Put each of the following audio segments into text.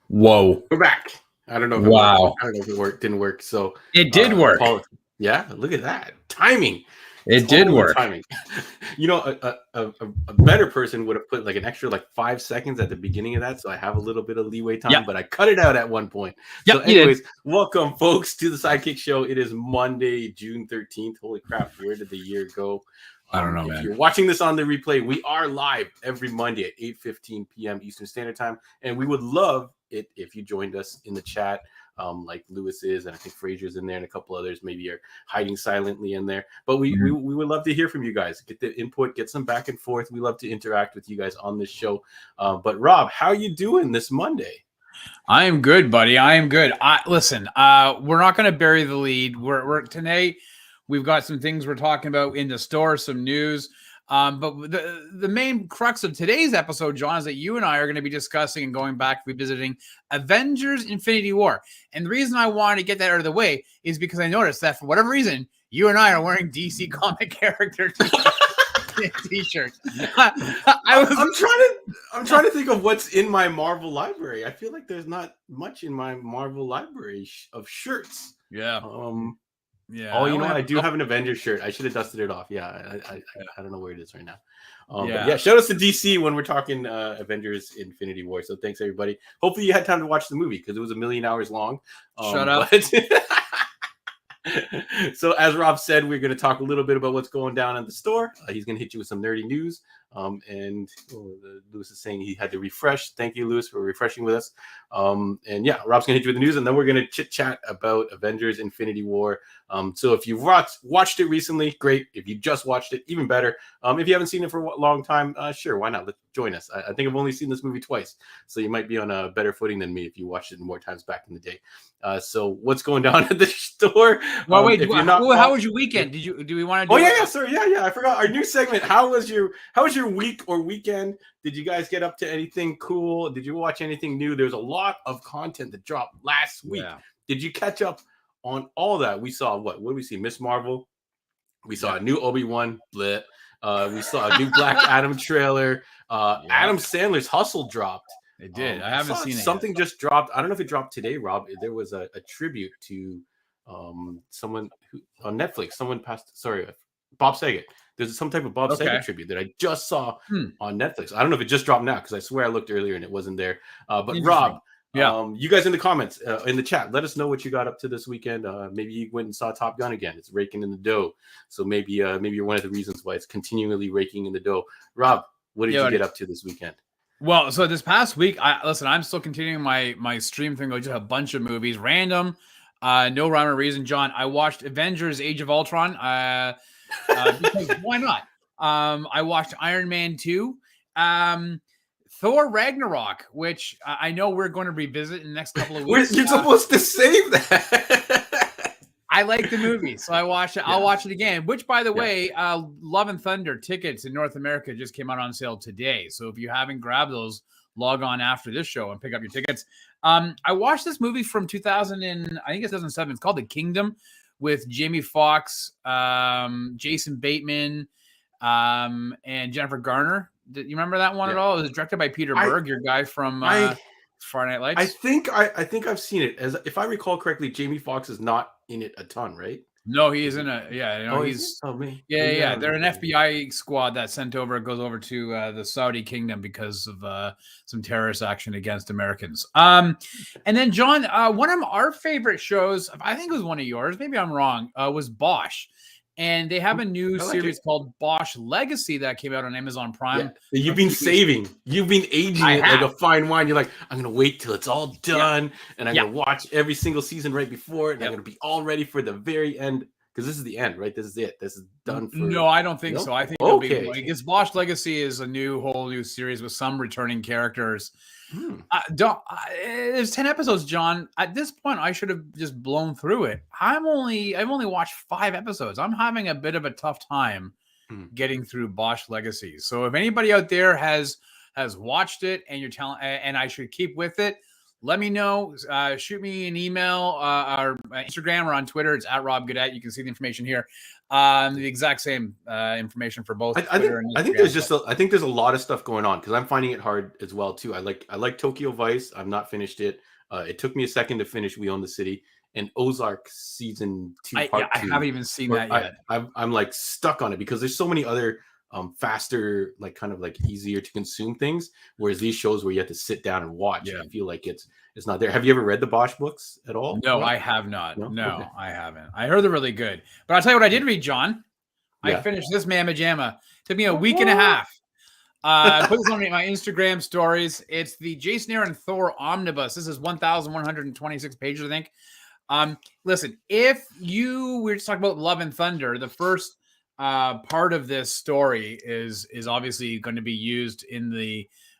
Whoa. We're back. I don't know if it Wow. worked. I don't know if it worked. Didn't work. So It did work. Yeah, look at that. Timing. It did work. Timing. You know, a better person would have put like an extra 5 seconds at the beginning of that, so I have a little bit of leeway time, but I cut it out at one point. So anyways, welcome folks to the Sidekick Show. It is Monday, June 13th. Holy crap, where did the year go? I don't know, man. If you're watching this on the replay, we are live every Monday at 8:15 p.m. Eastern Standard Time, and we would love it if you joined us in the chat, like Lewis is, and I think Fraser's in there, and a couple others maybe are hiding silently in there. But we would love to hear from you guys. Get the input, get some back and forth. We love to interact with you guys on this show. But Rob, how you doing this Monday? I am good, buddy. I am good. Listen, we're not going to bury the lead. We're today. We've got some things we're talking about in the store, some news. But the main crux of today's episode, John, is that you and I are going to be discussing and going back, revisiting Avengers Infinity War. And the reason I wanted to get that out of the way is because I noticed that for whatever reason, you and I are wearing DC comic character t-shirts. I'm trying to think of what's in my Marvel library. I feel like there's not much in my Marvel library of shirts. Yeah. Yeah. Oh, you know what? I do have an Avengers shirt. I should have dusted it off. Yeah. I don't know where it is right now. But yeah, shout out to DC when we're talking Avengers Infinity War. So thanks, everybody. Hopefully you had time to watch the movie because it was 1,000,000 hours long. Shut up. So as Rob said, we're going to talk a little bit about what's going down in the store. He's going to hit you with some nerdy news. Lewis is saying he had to refresh. Thank you, Lewis, for refreshing with us. And yeah, Rob's going to hit you with the news, and then we're going to chit-chat about Avengers Infinity War. So if you've watched it recently, great. If you just watched it, even better. If you haven't seen it for a long time, sure, why not? Join us. I think I've only seen this movie twice, so you might be on a better footing than me if you watched it more times back in the day. So what's going down at the store? Well, wait, how was your weekend? Do we want to do sorry. Yeah, I forgot our new segment. How was your week or weekend? Did you guys get up to anything cool? Did you watch anything new? There's a lot of content that dropped last week. Yeah. Did you catch up on all that? We saw what did we see? Miss Marvel. We saw a new Obi-Wan. We saw a new Black Adam trailer. Adam Sandler's Hustle dropped. It did. I haven't seen it. Something just dropped. I don't know if it dropped today, Rob. There was a tribute to someone who on Netflix. Someone passed. Sorry, Bob Saget. There's some type of Bob Saget tribute that I just saw on Netflix. I don't know if it just dropped now because I swear I looked earlier and it wasn't there. But Rob, you guys in the comments, in the chat, let us know what you got up to this weekend. Maybe you went and saw Top Gun again. It's raking in the dough. So maybe you're one of the reasons why it's continually raking in the dough. Rob, what did you get up to this weekend? Well, so this past week, I'm still continuing my stream thing. I just have a bunch of movies, random, no rhyme or reason. John, I watched Avengers: Age of Ultron. Because why not? I watched Iron Man 2, Thor Ragnarok, which I know we're going to revisit in the next couple of weeks. You're supposed to save that. I like the movie, so I watched it. Yeah. I'll watch it again, which, by the way, Love and Thunder tickets in North America just came out on sale today. So if you haven't grabbed those, log on after this show and pick up your tickets. I watched this movie from 2007. It's called The Kingdom with Jamie Foxx, Jason Bateman, and Jennifer Garner. Do you remember that one at all? It was directed by Peter Berg, your guy from Friday Night Lights. I think I've seen it. As if I recall correctly, Jamie Foxx is not in it a ton, right? No, he is in a he's they're an FBI squad that goes over to the Saudi kingdom because of some terrorist action against Americans. And then John, one of our favorite shows, I think it was one of yours, maybe I'm wrong, was Bosch. And they have a new series called Bosch Legacy that came out on Amazon Prime. Yeah. You've been saving. You've been aging it like a fine wine. You're like, I'm going to wait till it's all done. And I'm going to watch every single season right before it. And I'm going to be all ready for the very end. Because this is the end, right? This is it. This is done. No, I don't think so. I think because Bosch Legacy is a whole new series with some returning characters. There's 10 episodes, John. At this point, I should have just blown through it. I've only watched 5 episodes. I'm having a bit of a tough time getting through Bosch Legacy. So if anybody out there has watched it and you're telling, and I should keep with it, let me know. Shoot me an email or Instagram or on Twitter. It's @RobGoodette. You can see the information here. The exact same information for both Twitter and Instagram. I think there's just I think there's a lot of stuff going on because I'm finding it hard as well too. I like Tokyo Vice. I've not finished it. It took me a second to finish We Own the City, and Ozark season 2 part 2. I haven't even seen that yet. I'm like stuck on it because there's so many other faster, like kind of like easier to consume things. Whereas these shows where you have to sit down and watch, I feel like it's not there. Have you ever read the Bosch books at all? No, I have not. No, okay. I haven't. I heard they're really good. But I'll tell you what I did read, John. I finished this Mamma Jamma. Took me a week and a half. I put this on my Instagram stories. It's the Jason Aaron Thor omnibus. This is 1,126 pages, I think. Listen, if we were just talking about Love and Thunder, the first part of this story is obviously going to be used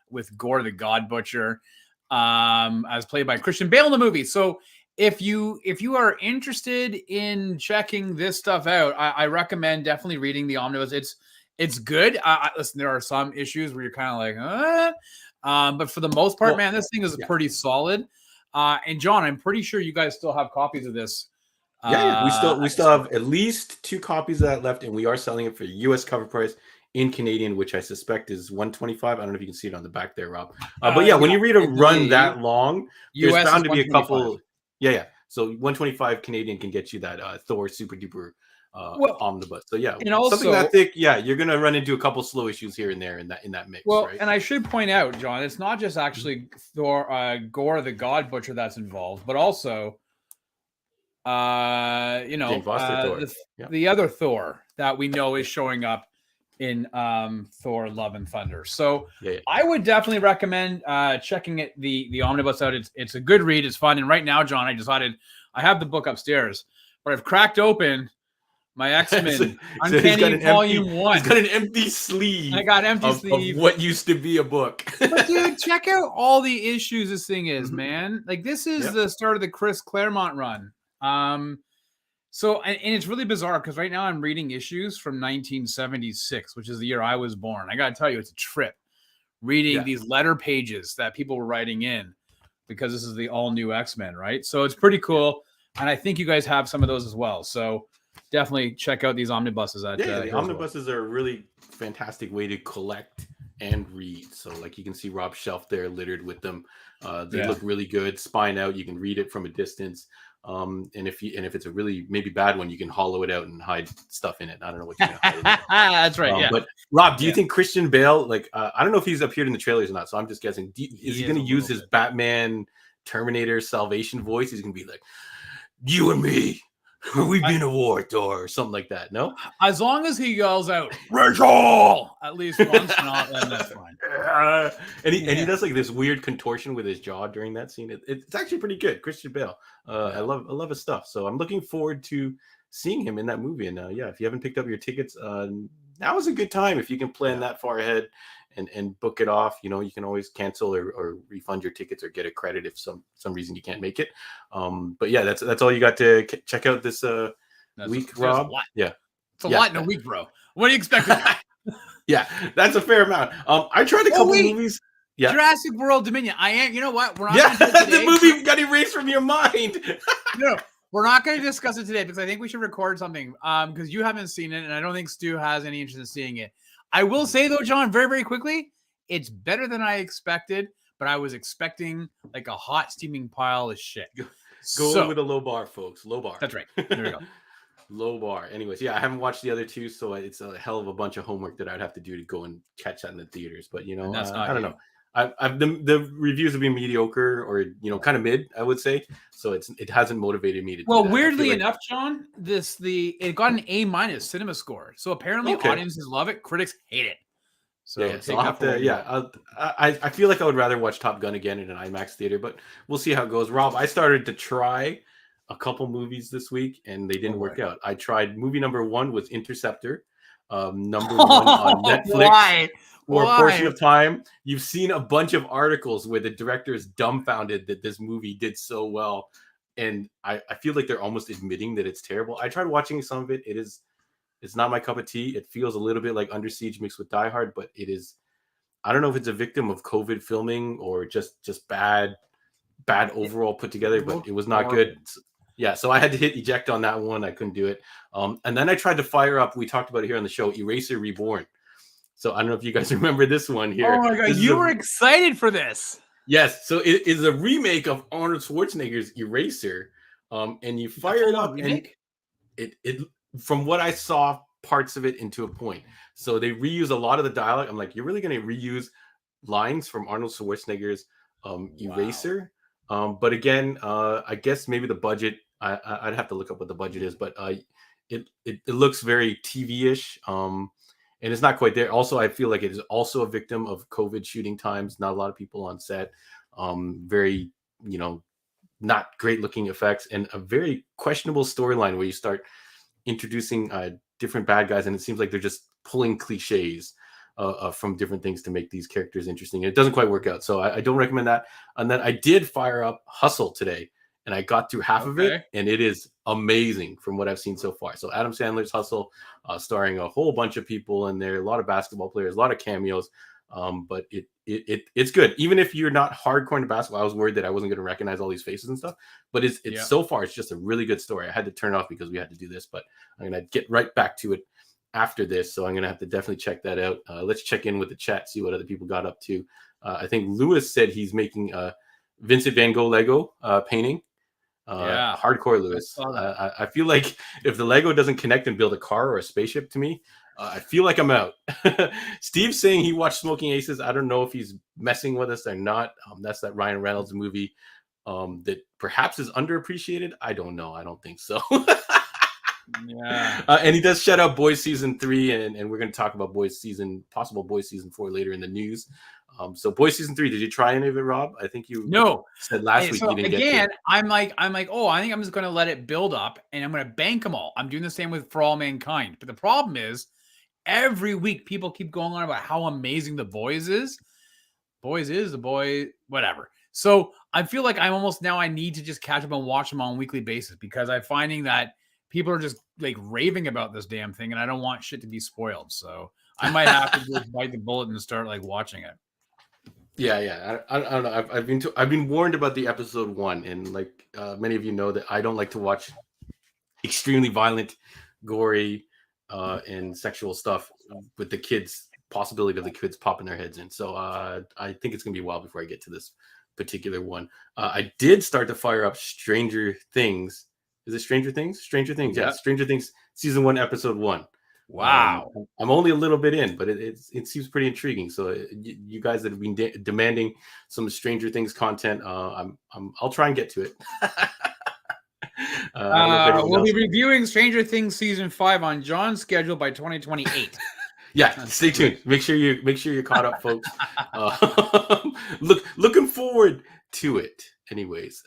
with Gore the God Butcher, as played by Christian Bale in the movie. So if you are interested in checking this stuff out, I recommend definitely reading the omnibus. It's good. Listen, there are some issues where you're kind of like, but for the most part, man, this thing is pretty solid. And John, I'm pretty sure you guys still have copies of this. We still have at least 2 copies of that left, and we are selling it for U.S. cover price in Canadian, which I suspect is $125. I don't know if you can see it on the back there, Rob. But yeah, when you read a run that long, there's bound to be a couple. Yeah. So $125 Canadian can get you that Thor Super Duper omnibus. So yeah, and also, something that thick, you're gonna run into a couple slow issues here and there in that mix. Well, right? And I should point out, John, it's not just actually Gore the God Butcher that's involved, but also the other Thor that we know is showing up in Thor Love and Thunder. So I would definitely recommend checking the omnibus out. It's a good read. It's fun. And right now, John, I decided I have the book upstairs, but I've cracked open my X-Men Uncanny Volume 1. He's got an empty sleeve. I got empty sleeve of what used to be a book. But dude, check out all the issues this thing is, man. Like this is the start of the Chris Claremont run. So and it's really bizarre because right now I'm reading issues from 1976, which is the year I was born. I gotta tell you, it's a trip reading these letter pages that people were writing in because this is the all new X-Men, right? So it's pretty cool, and I think you guys have some of those as well. So definitely check out these omnibuses. The omnibuses are a really fantastic way to collect and read. So like you can see Rob's shelf there littered with them. They look really good. Spine out, you can read it from a distance. And if it's a really maybe bad one, you can hollow it out and hide stuff in it. I don't know what you can hide. That's right. But Rob, do you think Christian Bale, I don't know if he's appeared in the trailers or not, so I'm just guessing. Is he going to use his Batman Terminator Salvation voice? He's going to be like, "You and me, we've been to war, Thor," or something like that. No, as long as he yells out "Rachel" at least once, then that's fine. And he does like this weird contortion with his jaw during that scene. It's actually pretty good. Christian Bale. I love his stuff. So I'm looking forward to seeing him in that movie. And if you haven't picked up your tickets, now is a good time if you can plan that far ahead and book it off. You know, you can always cancel or refund your tickets or get a credit if some reason you can't make it. But yeah, that's all you got to check out this week, Rob. It's a lot in a week, bro. What do you expect? Yeah, that's a fair amount. I tried a couple movies. Yeah. Jurassic World Dominion. You know what? We're not the movie got erased from your mind. No, we're not going to discuss it today because I think we should record something because you haven't seen it and I don't think Stu has any interest in seeing it. I will say though, John, very, very quickly, it's better than I expected, but I was expecting like a hot steaming pile of shit. Go with a low bar, folks. Low bar. That's right. There we go. Low bar. Anyways, I haven't watched the other two, so it's a hell of a bunch of homework that I'd have to do to go and catch that in the theaters. But I don't know. The reviews have been mediocre or kind of mid, I would say. So it hasn't motivated me to. Well, weirdly enough, John, it got an A- cinema score. So apparently audiences love it, critics hate it. So I feel like I would rather watch Top Gun again in an IMAX theater, but we'll see how it goes. Rob, I started to try a couple movies this week and they didn't work out. I tried movie number 1 was Interceptor, number 1 on Netflix. Why? For a portion of time. You've seen a bunch of articles where the director is dumbfounded that this movie did so well. And I feel like they're almost admitting that it's terrible. I tried watching some of it. It's not my cup of tea. It feels a little bit like Under Siege mixed with Die Hard, but it is, I don't know if it's a victim of COVID filming or just bad overall put together, but it was not good. Yeah, so I had to hit eject on that one. I couldn't do it. And then I tried to fire up, we talked about it here on the show, Eraser Reborn. So I don't know if you guys remember this one here. Oh my God, you were excited for this. Yes, so it is a remake of Arnold Schwarzenegger's Eraser. And you fire it up remake? And it from what I saw, parts of it into a point. So they reuse a lot of the dialogue. I'm like, you're really going to reuse lines from Arnold Schwarzenegger's Eraser? But again, I guess maybe the budget, I'd have to look up what the budget is, but it looks very TV-ish. And it's not quite there. Also, I feel like it is also a victim of COVID shooting times. Not a lot of people on set. Very, not great looking effects, and a very questionable storyline where you start introducing different bad guys, and it seems like they're just pulling cliches from different things to make these characters interesting. And it doesn't quite work out. So I don't recommend that. And then I did fire up Hustle today, and I got through half of it, and it is amazing from what I've seen so far. So Adam Sandler's Hustle, starring a whole bunch of people in there, a lot of basketball players, a lot of cameos. But it's good. Even if you're not hardcore into basketball, I was worried that I wasn't going to recognize all these faces and stuff. But it's so far, it's just a really good story. I had to turn off because we had to do this, but I'm going to get right back to it after this. So I'm going to have to definitely check that out. Let's check in with the chat, see what other people got up to. I think Lewis said he's making Vincent Van Gogh Lego painting. Hardcore Lewis. I feel like if the Lego doesn't connect and build a car or a spaceship to me, I feel like I'm out. Steve's saying he watched Smoking Aces. I don't know if he's messing with us or not. That's that Ryan Reynolds movie that perhaps is underappreciated. I don't know. I don't think so. And he does shout out Boys Season 3, and we're going to talk about possible Boys Season 4 later in the news. So Boys Season 3, did you try any of it, Rob? I think you said last week you didn't get to it. I'm like, oh, I think I'm just going to let it build up, and I'm going to bank them all. I'm doing the same with For All Mankind. But the problem is, every week people keep going on about how amazing The Boys is. Whatever. So I feel like I need to just catch up and watch them on a weekly basis, because I'm finding that people are just like raving about this damn thing, and I don't want shit to be spoiled. So I might have to just bite the bullet and start like watching it. Yeah. I don't know. I've been warned about the episode 1, and like many of you know that I don't like to watch extremely violent, gory, and sexual stuff with the kids. Possibility of the kids popping their heads in. So I think it's gonna be a while before I get to this particular one. I did start to fire up Stranger Things. Is it Stranger Things? Stranger Things, yeah. Stranger Things Season 1, Episode 1. Wow. I'm only a little bit in, but it seems pretty intriguing. So you guys that have been demanding some Stranger Things content, I'll try and get to it. We'll be reviewing Stranger Things Season 5 on John's schedule by 2028. Yeah, stay tuned. Make sure you're caught up, folks. Looking forward to it. Anyways,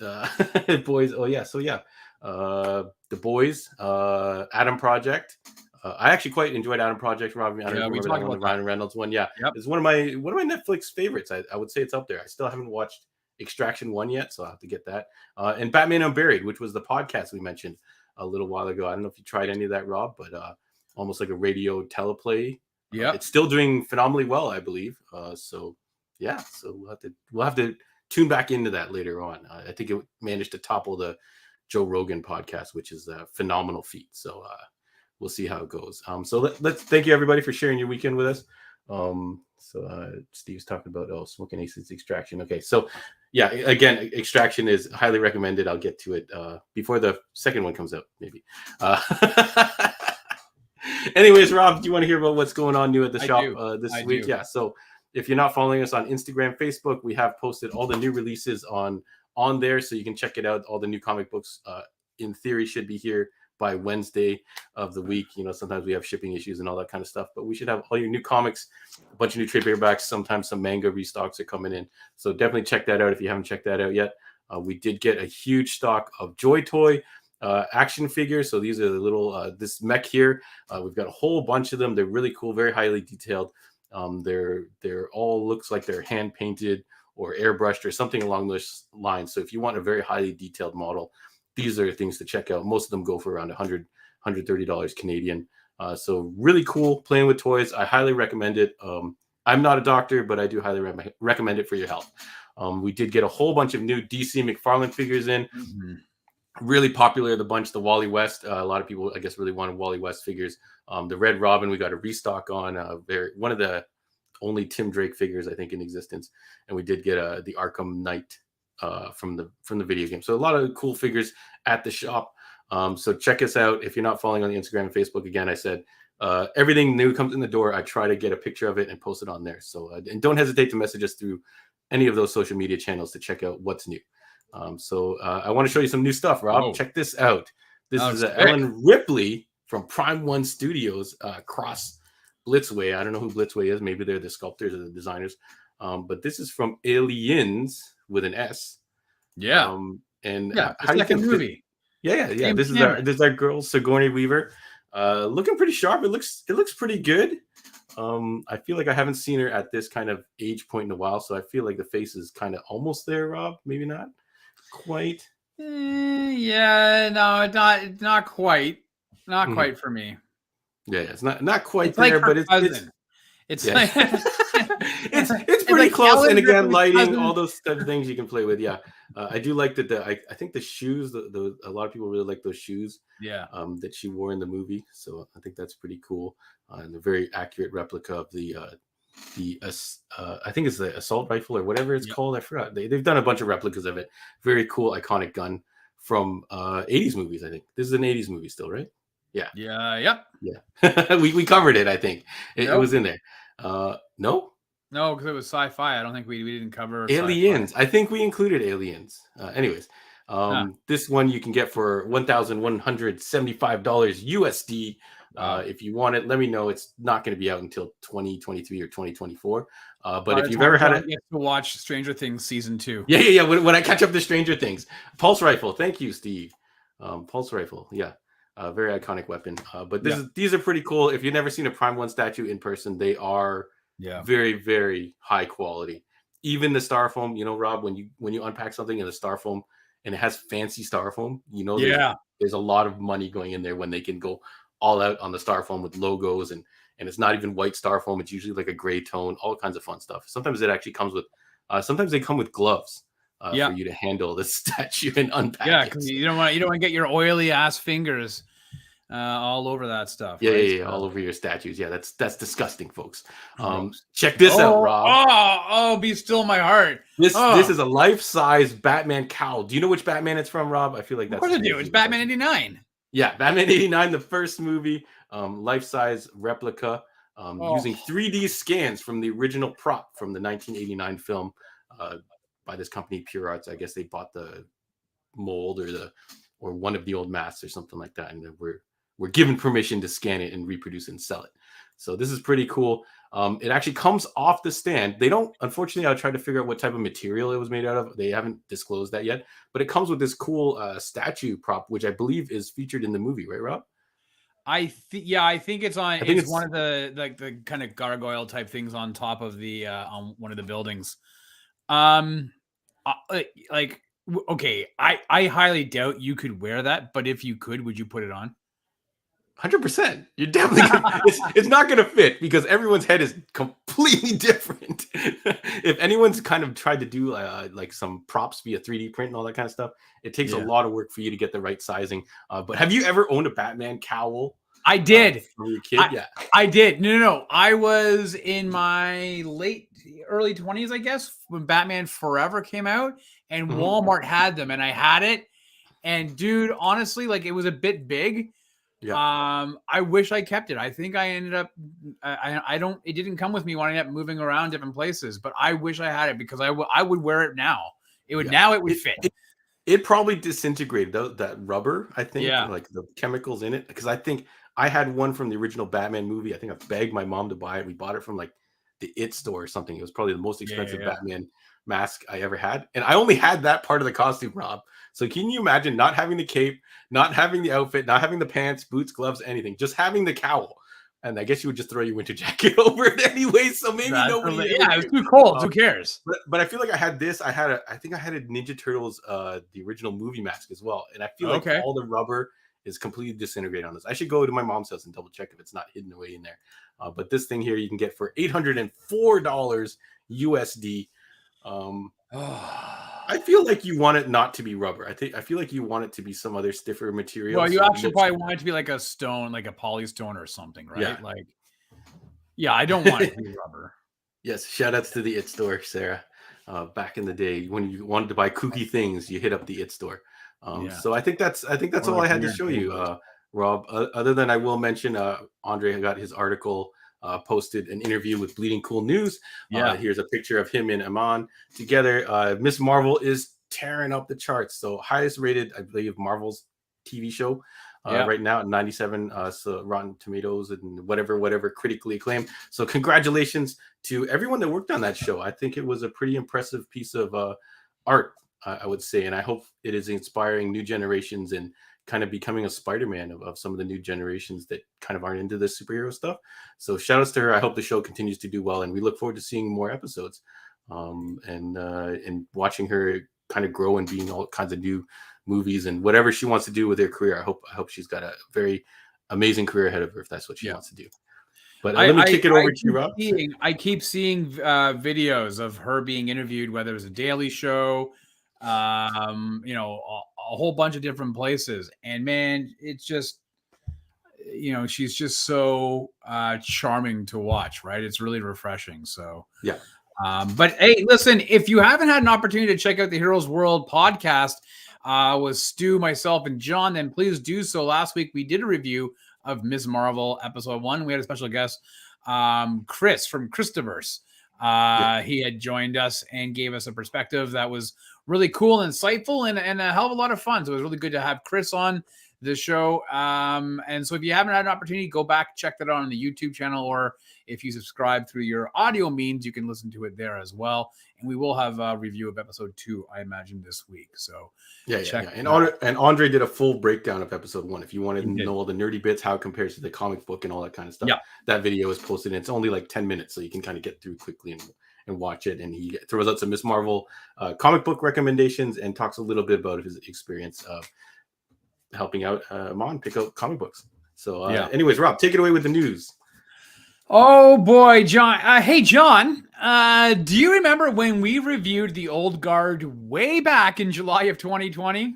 Boys. Oh yeah. So yeah, The Boys, Adam Project. I actually quite enjoyed Adam Project. Rob, I don't remember that one, the Ryan Reynolds one. Yeah, it's one of my Netflix favorites. I would say it's up there. I still haven't watched Extraction 1 yet, so I'll have to get that. And Batman Unburied, which was the podcast we mentioned a little while ago. I don't know if you tried any of that, Rob, but almost like a radio teleplay. Yeah, it's still doing phenomenally well, I believe. So we'll have to tune back into that later on. I think it managed to topple the Joe Rogan podcast, which is a phenomenal feat. So we'll see how it goes. So let's thank you everybody for sharing your weekend with us. Steve's talking about Smoking Aces Extraction. Okay, so yeah, again, Extraction is highly recommended. I'll get to it before the second one comes out, maybe. Anyways, Rob, do you want to hear about what's going on new at the shop this week? Yeah, so if you're not following us on Instagram, Facebook, we have posted all the new releases on there, so you can check it out. All the new comic books, in theory, should be here by Wednesday of the week. Sometimes we have shipping issues and all that kind of stuff, but we should have all your new comics, a bunch of new trade paperbacks. Sometimes some manga restocks are coming in, so definitely check that out if you haven't checked that out yet. We did get a huge stock of Joy Toy action figures. So these are the little this mech here. We've got a whole bunch of them. They're really cool, very highly detailed. They're all looks like they're hand painted or airbrushed or something along those lines. So if you want a very highly detailed model, these are things to check out. Most of them go for around $130 Canadian. So really cool playing with toys. I highly recommend it. I'm not a doctor, but I do highly recommend it for your health. We did get a whole bunch of new DC Mcfarland figures in. Mm-hmm. Really popular, the bunch, the Wally West. A lot of people, I guess, really wanted Wally West figures. The Red Robin, we got a restock on. One of the only Tim Drake figures, I think, in existence. And we did get the Arkham Knight from the video game. So a lot of cool figures at the shop. So check us out. If you're not following on the Instagram and Facebook, again, I said everything new comes in the door. I try to get a picture of it and post it on there. So and don't hesitate to message us through any of those social media channels to check out what's new. So I want to show you some new stuff, Rob. Oh. Check this out. This is Ellen Ripley from Prime One Studios, Cross Blitzway. I don't know who Blitzway is. Maybe they're the sculptors or the designers. But this is from Aliens with an S. Yeah. And yeah, how do you think movie? Yeah. This is our girl Sigourney Weaver, looking pretty sharp. It looks pretty good. I feel like I haven't seen her at this kind of age point in a while, so I feel like the face is kind of almost there, Rob. Maybe not quite. Yeah, no, not quite. Not quite for me. Yeah, it's not quite it's there, like but it's yeah. like it's pretty like close. Ellen And again, Ripley's lighting, cousin. all those type of things you can play with. Yeah, I do like that. I think the shoes, a lot of people really like those shoes. Yeah. That she wore in the movie. So I think that's pretty cool. And a very accurate replica of the I think it's the assault rifle or whatever it's called. I forgot. They've done a bunch of replicas of it. Very cool, iconic gun from 80s movies. I think this is an 80s movie still, right? Yeah. Yep. Yeah. we covered it. I think it was in there. No, because it was sci-fi. I don't think we didn't cover Aliens. Sci-fi. I think we included Aliens. Anyways, this one you can get for $1,175 USD. If you want it, let me know. It's not going to be out until 2023 or 2024. But if you've ever had to watch Stranger Things season 2. Yeah. When I catch up to Stranger Things, pulse rifle. Thank you, Steve. Pulse rifle. Yeah. Very iconic weapon. But these are pretty cool. If you've never seen a Prime One statue in person, they are very, very high quality. Even the styrofoam, Rob, when you unpack something in the styrofoam and it has fancy styrofoam, there's a lot of money going in there when they can go all out on the styrofoam with logos and it's not even white styrofoam. It's usually like a gray tone, all kinds of fun stuff. Sometimes it actually comes with, sometimes they come with gloves. For you to handle the statue and unpack. Yeah, because you don't want to get your oily ass fingers all over that stuff. Yeah, all over your statues. Yeah, that's disgusting, folks. Check this out, Rob. Be still my heart. This is a life-size Batman cowl. Do you know which Batman it's from, Rob? I feel like that's. Of course I do. It's Batman '89. Yeah, Batman '89, the first movie, life-size replica, using 3D scans from the original prop from the 1989 film. By this company, Pure Arts. I guess they bought the mold or one of the old masks or something like that, and we're given permission to scan it and reproduce it and sell it. So this is pretty cool. It actually comes off the stand. They don't, unfortunately, I tried to figure out what type of material it was made out of. They haven't disclosed that yet, but it comes with this cool statue prop, which I believe is featured in the movie, right, Rob? I think it's on. It's one of the kind of gargoyle type things on top of the on one of the buildings. Okay, I highly doubt you could wear that, but if you could, would you put it on? 100%. You're definitely gonna, it's not going to fit because everyone's head is completely different. If anyone's kind of tried to do like some props via 3D print and all that kind of stuff, it takes a lot of work for you to get the right sizing. But have you ever owned a Batman cowl? I did. When you were a kid? I did. No. I was in my early 20s, I guess, when Batman Forever came out, and Walmart had them, and I had it. And dude, honestly, like it was a bit big. Yeah. I wish I kept it. I think I ended up. It didn't come with me when I ended up moving around different places, but I wish I had it because I would wear it now. It would fit. It probably disintegrated that rubber. I think like the chemicals in it, because I think I had one from the original Batman movie. I think I begged my mom to buy it. We bought it from like the IT store or something. It was probably the most expensive Batman mask I ever had. And I only had that part of the costume, Rob. So can you imagine not having the cape, not having the outfit, not having the pants, boots, gloves, anything, just having the cowl? And I guess you would just throw your winter jacket over it anyway. So maybe nobody. Yeah, it was too cold. Who cares? But I feel like I had this. I think I had a Ninja Turtles, the original movie mask as well. And I feel like all the rubber is completely disintegrated on this. I should go to my mom's house and double check if it's not hidden away in there. But this thing here you can get for $804 USD. I I feel like you want it not to be rubber. I feel like you want it to be some other stiffer material. Well, you so it actually looks probably want it to be like a stone, like a polystone or something, right? Yeah. Like, yeah, I don't want it to be rubber. Yes, shout outs to the It Store, Sarah. Back in the day when you wanted to buy kooky things, you hit up the It Store. Yeah. So I think that's all like I had to weird show you, papers. Rob. Other than I will mention, Andre got his article posted, an interview with Bleeding Cool News. Yeah. Here's a picture of him and Aman together. Miss Marvel is tearing up the charts. So highest rated, I believe, Marvel's TV show right now at 97 so Rotten Tomatoes and whatever critically acclaimed. So congratulations to everyone that worked on that show. I think it was a pretty impressive piece of art, I would say, and I hope it is inspiring new generations and kind of becoming a Spider-Man of some of the new generations that kind of aren't into this superhero stuff. So shout outs to her. I hope the show continues to do well, and we look forward to seeing more episodes and watching her kind of grow and being all kinds of new movies and whatever she wants to do with her career. I hope she's got a very amazing career ahead of her if that's what she wants to do. But let me kick it over to you, Rob. I keep seeing videos of her being interviewed, whether it was a Daily Show, you know, a whole bunch of different places. And man, it's just, you know, she's just so charming to watch, right? It's really refreshing. So yeah. But hey, listen, if you haven't had an opportunity to check out the Heroes World podcast with Stu, myself, and John, then please do so. Last week we did a review of Ms. Marvel episode 1. We had a special guest, Chris from Christoverse. He had joined us and gave us a perspective that was really cool and insightful and a hell of a lot of fun. So it was really good to have Chris on the show. And so if you haven't had an opportunity, go back, check that out on the YouTube channel, or if you subscribe through your audio means, you can listen to it there as well. And we will have a review of episode 2, I imagine, this week. So check. And Andre did a full breakdown of episode 1. If you wanted to know all the nerdy bits, how it compares to the comic book and all that kind of stuff, that video is posted. And it's only like 10 minutes, so you can kind of get through quickly and watch it. And he throws out some Miss Marvel comic book recommendations and talks a little bit about his experience of helping out Amon pick out comic books. So anyways, Rob, take it away with the news. Oh boy, John. Hey, John, do you remember when we reviewed the Old Guard way back in July of 2020?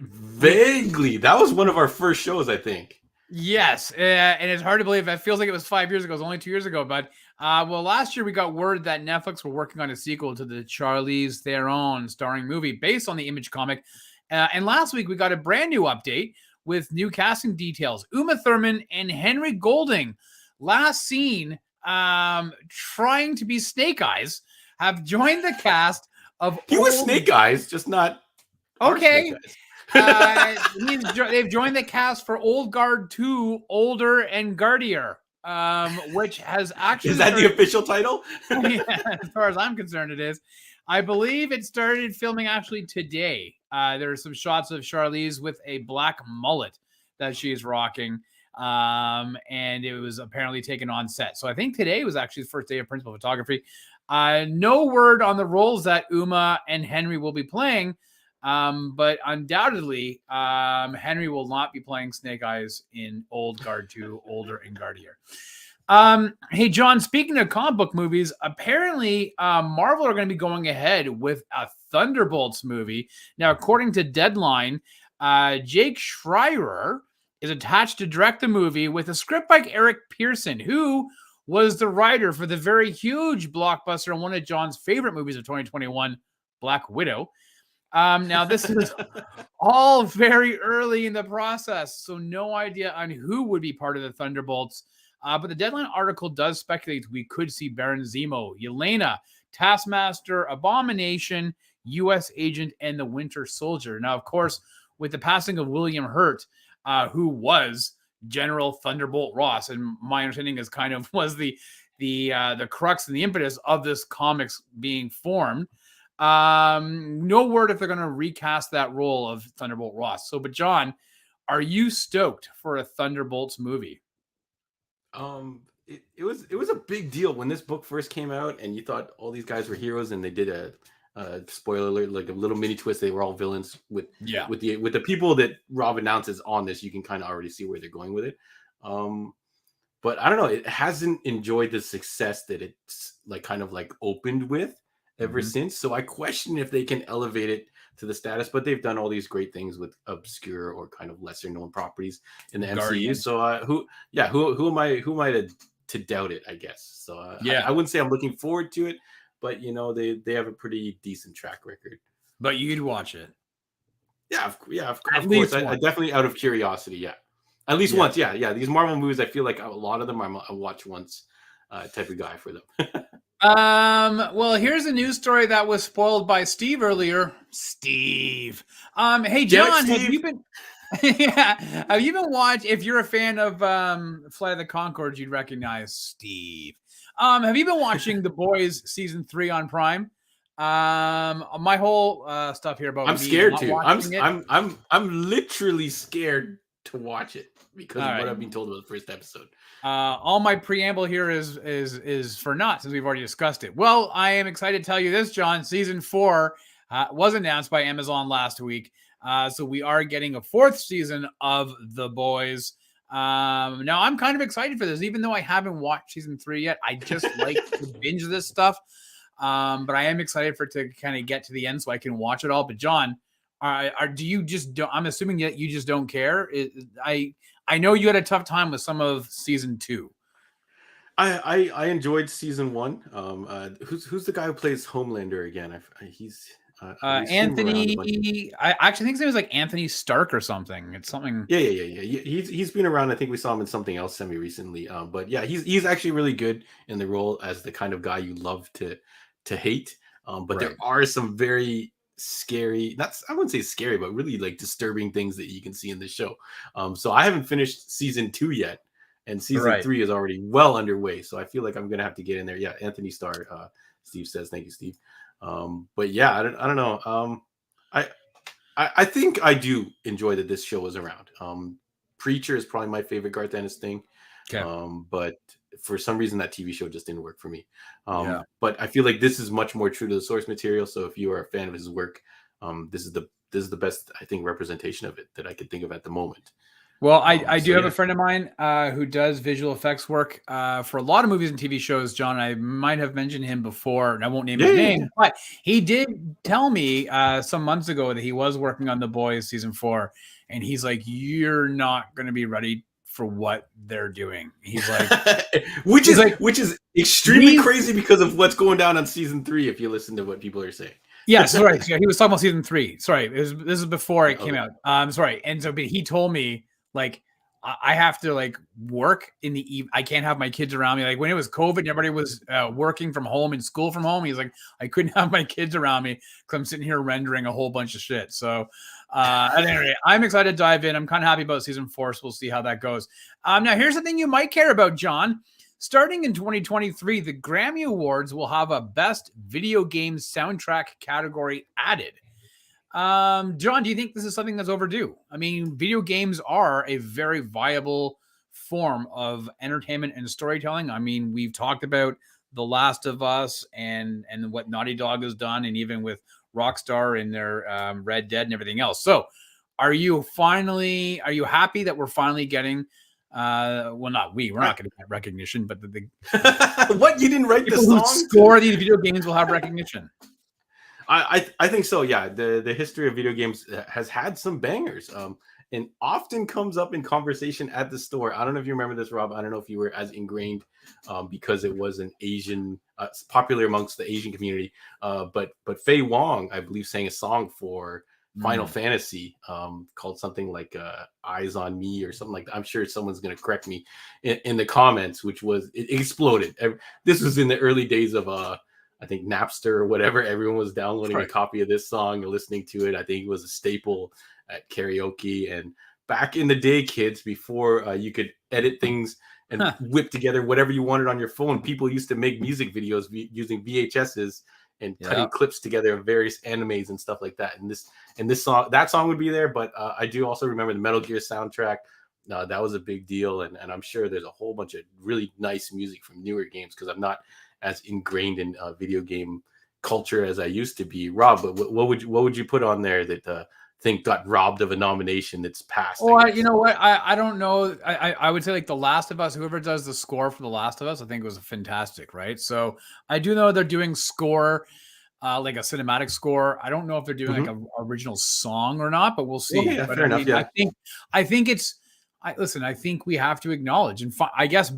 Vaguely. That was one of our first shows, I think. Yes, and it's hard to believe. It feels like it was 5 years ago. It was only 2 years ago. But well, last year we got word that Netflix were working on a sequel to the Charlize Theron starring movie based on the Image comic. And last week we got a brand new update with new casting details. Uma Thurman and Henry Golding, last seen trying to be Snake Eyes, have joined the cast of. He was Snake Eyes, just not. Okay. They've joined the cast for Old Guard 2, Older and Guardier, which has actually. Is that the official title? Yeah, as far as I'm concerned, it is. I believe it started filming actually today. There are some shots of Charlize with a black mullet that she is rocking. And it was apparently taken on set. So I think today was actually the first day of principal photography. No word on the roles that Uma and Henry will be playing. But undoubtedly, Henry will not be playing Snake Eyes in Old Guard 2, Older and Guardier. Hey, John, speaking of comic book movies, apparently Marvel are going to be going ahead with a Thunderbolts movie. Now, according to Deadline, Jake Schreier is attached to direct the movie with a script by Eric Pearson, who was the writer for the very huge blockbuster and one of John's favorite movies of 2021, Black Widow. Now, this is all very early in the process, so no idea on who would be part of the Thunderbolts. But the Deadline article does speculate we could see Baron Zemo, Yelena, Taskmaster, Abomination, U.S. Agent, and the Winter Soldier. Now, of course, with the passing of William Hurt, who was General Thunderbolt Ross, and my understanding is kind of was the crux and the impetus of this comics being formed. No word if they're going to recast that role of Thunderbolt Ross. So, but John, are you stoked for a Thunderbolts movie? It was a big deal when this book first came out, and you thought all these guys were heroes, and they did a spoiler alert, like a little mini twist. They were all villains with the people that Rob announces on this. You can kind of already see where they're going with it. But I don't know. It hasn't enjoyed the success that it's like kind of like opened with. ever since. So I question if they can elevate it to the status, but they've done all these great things with obscure or kind of lesser known properties in the MCU. So who am I to doubt it, I guess. So I wouldn't say I'm looking forward to it, but you know, they have a pretty decent track record. But you'd watch it. Of course. I definitely, out of curiosity, at least once. These Marvel movies, I feel like a lot of them I'm a watch once type of guy for them. Well, here's a news story that was spoiled by Steve earlier. Steve. Hey John, have you been have you been watching? If you're a fan of Flight of the Conchords, you'd recognize Steve. Have you been watching The Boys season 3 on Prime? My whole stuff here about I'm scared to. I'm literally scared to watch it because of what I've been told about the first episode. All my preamble here is for naught since we've already discussed it. Well, I am excited to tell you this, John. Season 4 was announced by Amazon last week. So we are getting a 4th season of The Boys. Now I'm kind of excited for this, even though I haven't watched season 3 yet. I just like to binge this stuff. But I am excited for it to kind of get to the end so I can watch it all. But John, do you just don't? I'm assuming that you just don't care. I know you had a tough time with some of season 2. I enjoyed season 1. Who's the guy who plays Homelander again? He's Anthony. I actually think his name is like Anthony Stark or something. It's something. Yeah. He's been around. I think we saw him in something else semi recently. But yeah, he's actually really good in the role as the kind of guy you love to hate. But there are some very scary, I wouldn't say scary, but really like disturbing things that you can see in the show. So I haven't finished season 2 yet, and season 3 is already well underway. So I feel like I'm gonna have to get in there. Yeah, Anthony Starr. Steve says, thank you, Steve. But yeah, I don't know. I think I do enjoy that this show is around. Preacher is probably my favorite Garth Ennis thing. Okay. But for some reason that TV show just didn't work for me. But I feel like this is much more true to the source material. So if you are a fan of his work, this is the best, I think, representation of it that I could think of at the moment. Well, I do have a friend of mine who does visual effects work for a lot of movies and TV shows, John. I might have mentioned him before, and I won't name his name, but he did tell me some months ago that he was working on The Boys season 4, and he's like, "You're not going to be ready for what they're doing." He's like, which is extremely crazy because of what's going down on season 3. If you listen to what people are saying. Yes, right. Yeah, he was talking about season 3. Sorry, this is before it came out. Sorry, and so but he told me, like, I have to like work in the evening. I can't have my kids around me. Like when it was COVID and everybody was working from home and school from home, he's like, I couldn't have my kids around me because I'm sitting here rendering a whole bunch of shit. So at any rate, I'm excited to dive in. I'm kind of happy about season 4, so we'll see how that goes. Now, here's the thing you might care about, John. Starting in 2023, the Grammy Awards will have a Best Video Game Soundtrack category added. John, do you think this is something that's overdue? I mean, video games are a very viable form of entertainment and storytelling. I mean, we've talked about The Last of Us and what Naughty Dog has done, and even with Rockstar and their Red Dead and everything else. So are you happy that we're finally getting we're not going to get recognition, but the what, you didn't write the song? Score these video games will have recognition. I think so. Yeah, the history of video games has had some bangers, and often comes up in conversation at the store. I don't know if you remember this, Rob. I don't know if you were as ingrained because it was an Asian, popular amongst the Asian community. But Faye Wong, I believe, sang a song for Final Fantasy called something like Eyes on Me or something like that. I'm sure someone's going to correct me in the comments, which was, it exploded. This was in the early days of I think Napster or whatever. Everyone was downloading a copy of this song and listening to it. I think it was a staple at karaoke. And back in the day, kids, before you could edit things and whip together whatever you wanted on your phone, people used to make music videos using VHSs and cutting clips together of various animes and stuff like that. And this song, that song would be there. But I do also remember the Metal Gear soundtrack. That was a big deal. And I'm sure there's a whole bunch of really nice music from newer games because I'm not as ingrained in video game culture as I used to be. Rob, but what would you put on there that think got robbed of a nomination that's passed? Well, you know what? I don't know. I would say like The Last of Us, whoever does the score for The Last of Us, I think was fantastic, right? So I do know they're doing score. like a cinematic score. I don't know if they're doing like a original song or not, but we'll see. Yeah, but fair enough. Yeah. I think it's. I think we have to acknowledge, and I guess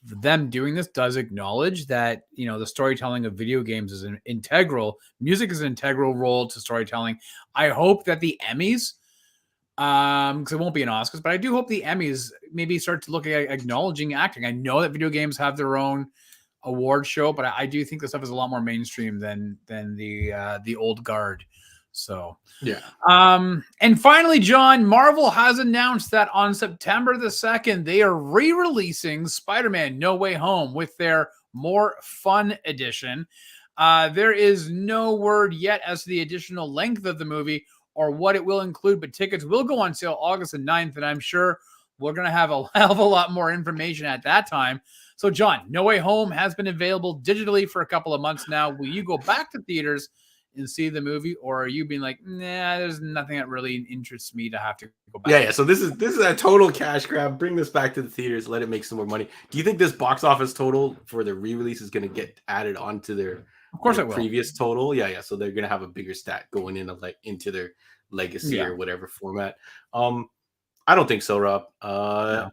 them doing this does acknowledge that the storytelling of video games is an integral. Music is an integral role to storytelling. I hope that the Emmys, because it won't be an Oscars, but I do hope the Emmys maybe start to look at acknowledging acting. I know that video games have their own award show, but I do think this stuff is a lot more mainstream than the old guard. So yeah. And finally, John, Marvel has announced that on September the 2nd, they are re-releasing Spider-Man No Way Home with their More Fun edition. There is no word yet as to the additional length of the movie or what it will include, but tickets will go on sale August the 9th, and I'm sure we're going to have a hell of a lot more information at that time. So, John, No Way Home has been available digitally for a couple of months now. Will you go back to theaters and see the movie, or are you being like, nah, there's nothing that really interests me to have to go back? Yeah. So this is a total cash grab. Bring this back to the theaters. Let it make some more money. Do you think this box office total for the re-release is going to get added onto their, of course, it will. Previous total? Yeah. So they're going to have a bigger stat going into their legacy or whatever format. I don't think so, Rob. No.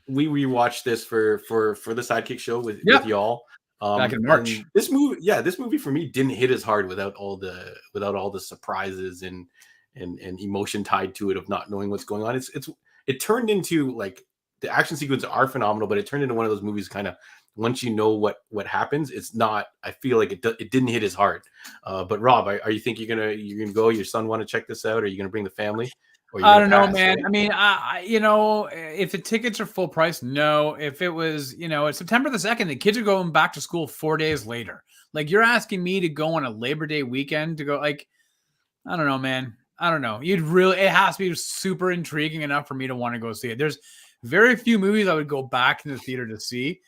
We rewatched this for the Sidekick show with y'all. Back in March. This movie for me didn't hit as hard without all the surprises and emotion tied to it of not knowing what's going on. It turned into, like, the action sequences are phenomenal, but it turned into one of those movies kind of, once you know what happens, it's not. I feel like it didn't hit as hard. But Rob, are you think you're gonna go? Your son want to check this out? Or are you gonna bring the family? I don't know, man. Right? I mean, if the tickets are full price, no. If it was, it's September the 2nd, the kids are going back to school 4 days later. Like, you're asking me to go on a Labor Day weekend to go, like, I don't know, man. I don't know. It has to be super intriguing enough for me to want to go see it. There's very few movies I would go back in the theater to see.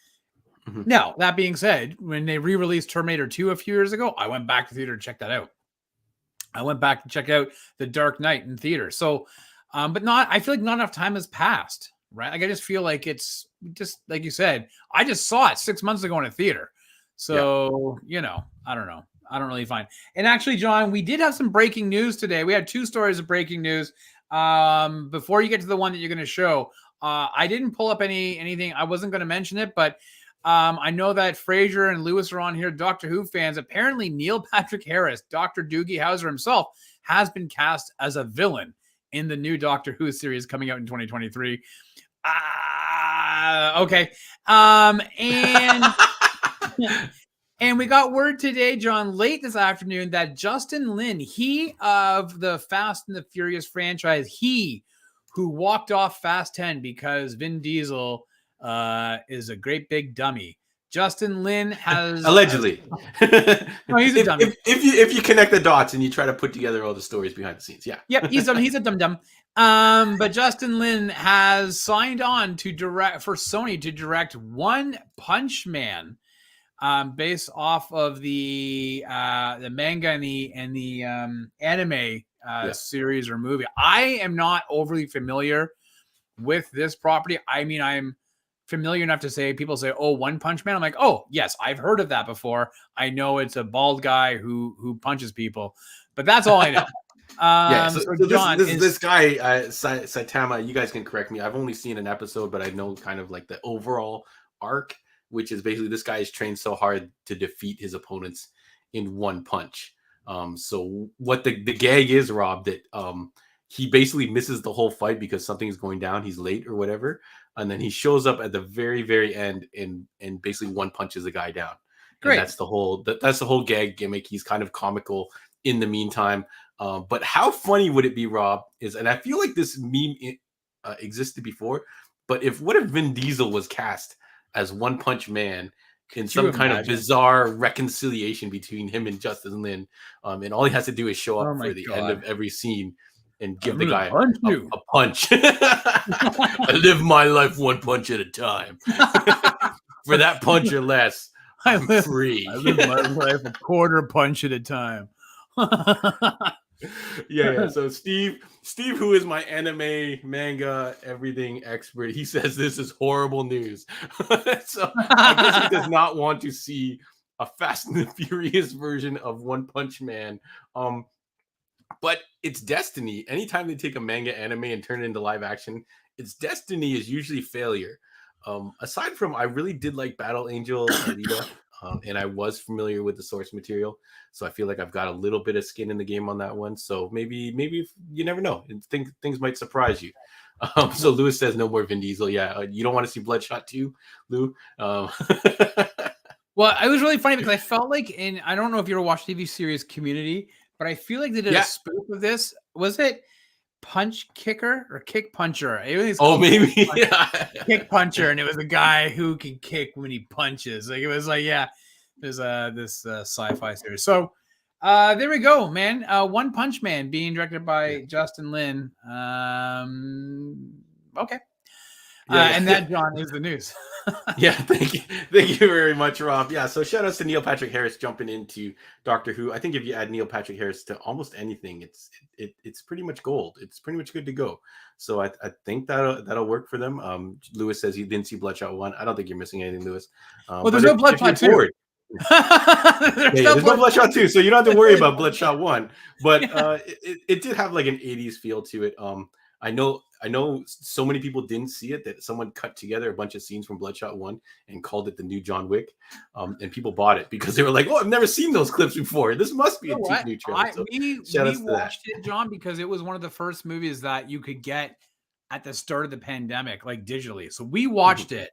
Mm-hmm. Now, that being said, when they re-released Terminator 2 a few years ago, I went back to the theater to check that out. I went back to check out The Dark Knight in theater. So, I feel like not enough time has passed, right? Like, I just feel like it's just, like you said, I just saw it 6 months ago in a theater. So, I don't know. I don't really find. And actually, John, we did have some breaking news today. We had 2 stories of breaking news. Before you get to the one that you're going to show, I didn't pull up anything. I wasn't going to mention it, but I know that Fraser and Lewis are on here, Doctor Who fans. Apparently, Neil Patrick Harris, Dr. Doogie Howser himself, has been cast as a villain in the new Doctor Who series coming out in 2023. Okay. And we got word today, John, late this afternoon, that Justin Lin, he of the Fast and the Furious franchise, he who walked off Fast 10 because Vin Diesel is a great big dummy. Justin Lin has allegedly. No, he's a dummy. If you connect the dots and you try to put together all the stories behind the scenes, yeah. Yep, he's a dum-dum. But Justin Lin has signed on to direct for Sony to direct One Punch Man, based off of the manga and the anime series or movie. I am not overly familiar with this property. I mean, I'm familiar enough to say, people say, oh, One Punch Man. I'm like, oh, yes, I've heard of that before. I know it's a bald guy who punches people, but that's all I know. So John, this guy, Saitama, you guys can correct me. I've only seen an episode, but I know kind of like the overall arc, which is basically this guy is trained so hard to defeat his opponents in one punch. So what the gag is, Rob, that he basically misses the whole fight because something's going down. He's late or whatever. And then he shows up at the very, very end and basically one punches the guy down. Great. And that's the whole gag gimmick. He's kind of comical in the meantime. But how funny would it be, Rob, and I feel like this meme existed before, but what if Vin Diesel was cast as One Punch Man in some kind of bizarre reconciliation between him and Justin Lin, and all he has to do is show up for the end of every scene and give the guy a punch. I live my life one punch at a time. For that punch or less, I'm free. I live my life a quarter punch at a time. Yeah. So Steve, who is my anime, manga, everything expert, he says this is horrible news. So I guess he does not want to see a Fast and the Furious version of One Punch Man. But it's destiny. Anytime they take a manga anime and turn it into live action, its destiny is usually failure. Aside from, I really did like Battle Angel Alita, and I was familiar with the source material, so I feel like I've got a little bit of skin in the game on that one. So maybe you never know. Things might surprise you. So Lewis says no more Vin Diesel. Yeah, you don't want to see Bloodshot 2, Lou. Well, it was really funny because I felt like I don't know if you ever watched TV series Community, but I feel like they did a spoof of this. Was it Punch Kicker or Kick Puncher? Maybe Kick Puncher, and it was the guy who can kick when he punches. Like it was like, there's this sci-fi series. So there we go, man. One Punch Man being directed by Justin Lin. Okay. And that, John, is the news. Yeah, thank you very much, Rob. Yeah, so shout outs to Neil Patrick Harris jumping into Doctor Who. I think if you add Neil Patrick Harris to almost anything, it's pretty much gold. It's pretty much good to go. So I think that'll work for them. Lewis says he didn't see Bloodshot 1. I don't think you're missing anything, Lewis. Well, there's no Bloodshot 2. There's no Bloodshot 2, so you don't have to worry about Bloodshot 1. But it did have like an 80s feel to it. I know so many people didn't see it that someone cut together a bunch of scenes from Bloodshot 1 and called it the new John Wick. And people bought it because they were like, oh, I've never seen those clips before. This must be a new trailer. So we watched it, John, because it was one of the first movies that you could get at the start of the pandemic, like digitally. So we watched it.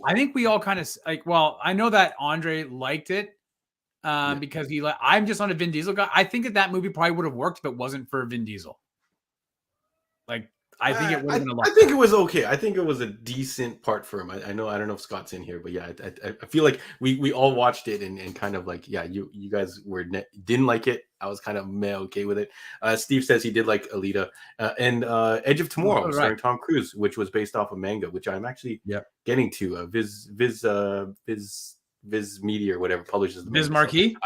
I think we all kind of I know that Andre liked it because I'm just not a Vin Diesel guy. I think that movie probably would have worked if it wasn't for Vin Diesel. Like, I think it would have been a lot. I think it was okay. I think it was a decent part for him. I don't know if Scott's in here, but yeah, I feel like we all watched it and kind of like, yeah, you guys didn't like it. I was kind of okay with it. Steve says he did like Alita and Edge of Tomorrow, starring Tom Cruise, which was based off a manga, which I'm actually getting to. Viz Media or whatever publishes the Viz manga. Marquee.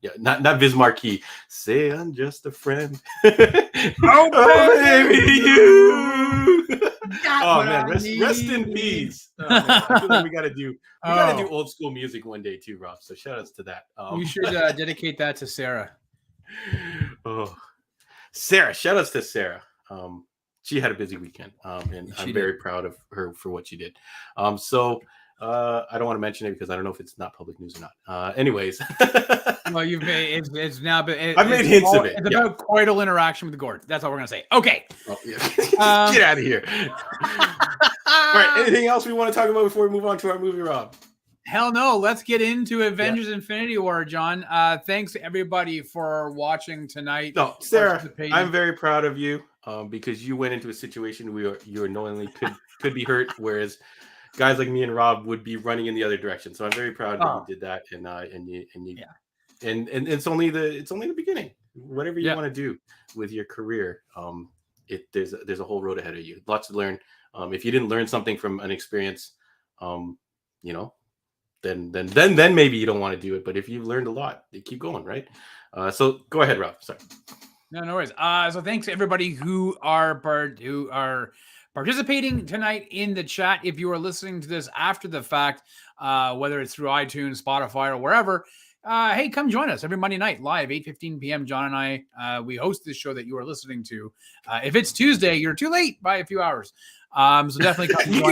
Yeah, not Viz Marquee. Say I'm just a friend. Oh, baby, you. Oh man, rest in peace. Oh, man. I feel like we gotta do old school music one day too, Rob. So shout outs to that. You should dedicate that to Sarah. Oh, Sarah! Shout outs to Sarah. She had a busy weekend, and I'm very proud of her for what she did. I don't want to mention it because I don't know if it's not public news or not. Anyways. Well, you've made it's now, but I've made hints of it. It's about coital interaction with the gourd. That's all we're gonna say. Okay. Oh, yeah. Get out of here. All right. Anything else we want to talk about before we move on to our movie, Rob? Hell no. Let's get into Avengers Infinity War, John. Thanks to everybody for watching tonight. No, Sarah, I'm very proud of you because you went into a situation where you knowingly could be hurt, whereas guys like me and Rob would be running in the other direction. So I'm very proud that you did that, and it's only the beginning. Whatever you want to do with your career, there's a whole road ahead of you. Lots to learn. If you didn't learn something from an experience, then maybe you don't want to do it. But if you've learned a lot, you keep going, right? So go ahead, Rob. Sorry. No worries. So thanks to everybody who are participating tonight in the chat. If you are listening to this after the fact, whether it's through iTunes, Spotify, or wherever, hey, come join us every Monday night live, 8:15 p.m. John and I, we host this show that you are listening to. If it's Tuesday, you're too late by a few hours. So definitely come You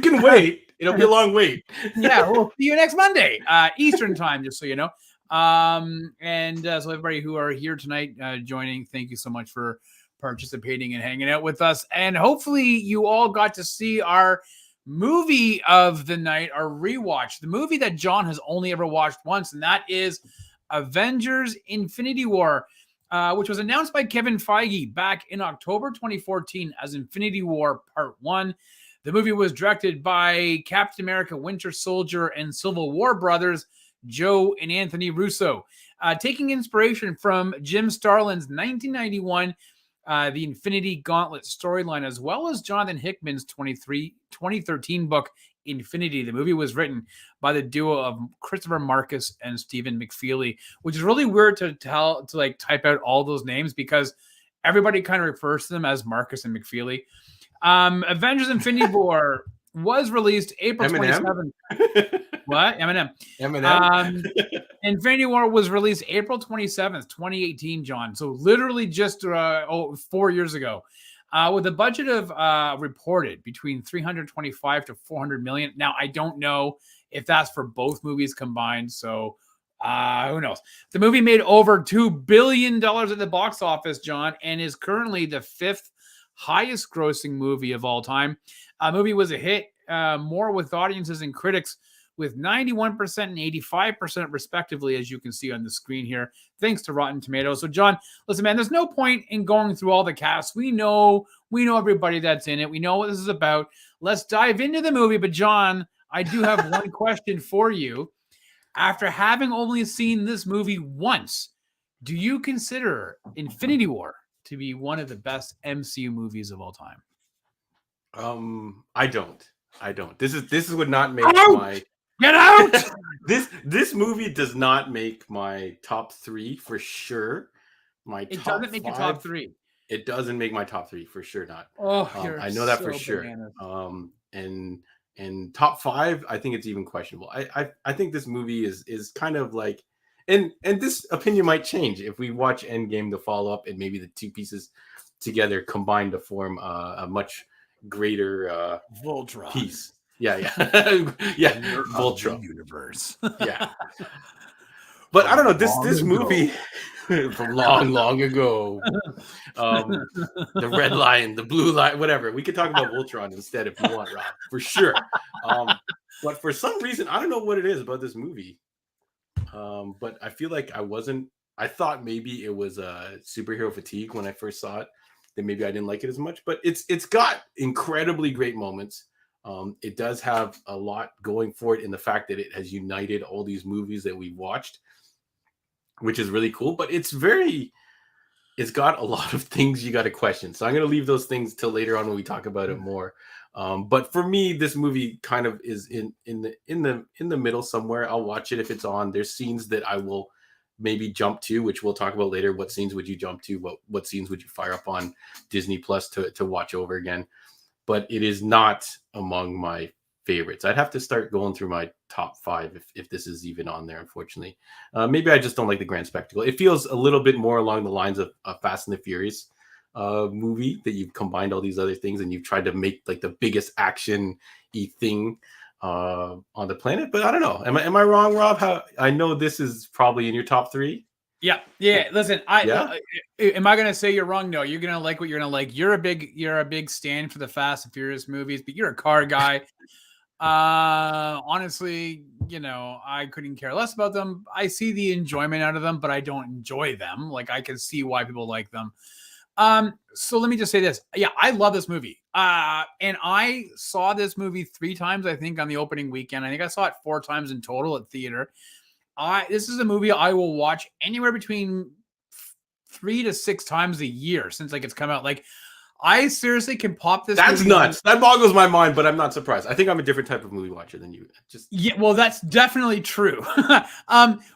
can wait. It'll be a long wait. Yeah, we'll see you next Monday, Eastern time, just so you know. So everybody who are here tonight joining, thank you so much for participating and hanging out with us. And hopefully you all got to see our movie of the night, our rewatch, the movie that John has only ever watched once, and that is Avengers Infinity War, which was announced by Kevin Feige back in October 2014 as Infinity War Part 1. The movie was directed by Captain America, Winter Soldier, and Civil War brothers Joe and Anthony Russo, taking inspiration from Jim Starlin's 1991 The Infinity Gauntlet storyline, as well as Jonathan Hickman's 2013 book, Infinity. The movie was written by the duo of Christopher Marcus and Stephen McFeely, which is really weird to type out all those names because everybody kind of refers to them as Marcus and McFeely. Avengers Infinity War was released April Eminem? 27th. What? Eminem. Eminem. Infinity War was released April 27th, 2018, John. So literally just 4 years ago. With a budget of reported between 325 to 400 million. Now, I don't know if that's for both movies combined. So who knows? The movie made over $2 billion at the box office, John, and is currently the 5th highest grossing movie of all time. Movie was a hit more with audiences and critics, with 91% and 85% respectively, as you can see on the screen here, thanks to Rotten Tomatoes. So, John, listen, man, there's no point in going through all the cast. We know everybody that's in it. We know what this is about. Let's dive into the movie. But, John, I do have one question for you. After having only seen this movie once, do you consider Infinity War to be one of the best MCU movies of all time? I don't. This would not make my... Get out! This movie does not make my top 3 for sure. It doesn't make your top 3. It doesn't make my top 3 for sure. Not. Oh, I know that for sure. And top 5, I think it's even questionable. I think this movie is kind of like, and this opinion might change if we watch Endgame to follow up, and maybe the two pieces together combine to form a much greater Voltron piece. Yeah. Voltron universe. Yeah. But I don't know, this movie from long ago. The red line, the blue line, whatever. We could talk about Voltron instead if you want, Rob, for sure. But for some reason, I don't know what it is about this movie. But I feel like I thought maybe it was superhero fatigue when I first saw it, that maybe I didn't like it as much. But it's got incredibly great moments. It does have a lot going for it in the fact that it has united all these movies that we've watched, which is really cool. But it's got a lot of things you got to question. So I'm going to leave those things till later on when we talk about it more. But for me, this movie kind of is in the middle somewhere. I'll watch it if it's on. There's scenes that I will maybe jump to, which we'll talk about later. What scenes would you jump to? What scenes would you fire up on Disney Plus to watch over again? But it is not among my favorites. I'd have to start going through my top 5 if this is even on there, unfortunately. Maybe I just don't like the grand spectacle. It feels a little bit more along the lines of a Fast and the Furious movie, that you've combined all these other things and you've tried to make like the biggest action-y thing on the planet. But I don't know. Am I wrong, Rob? How I know this is probably in your top 3? Yeah. Listen, am I gonna say you're wrong? No, you're gonna like what you're gonna like. You're a big stand for the Fast and Furious movies, but you're a car guy. Honestly, I couldn't care less about them. I see the enjoyment out of them, but I don't enjoy them. Like, I can see why people like them. So let me just say this. Yeah, I love this movie. And I saw this movie 3 times, I think, on the opening weekend. I think I saw it 4 times in total at theater. This is a movie I will watch anywhere between 3 to 6 times a year since it's come out. Like, I seriously can pop this. That's nuts. That boggles my mind, but I'm not surprised. I think I'm a different type of movie watcher than you. Yeah, well, that's definitely true.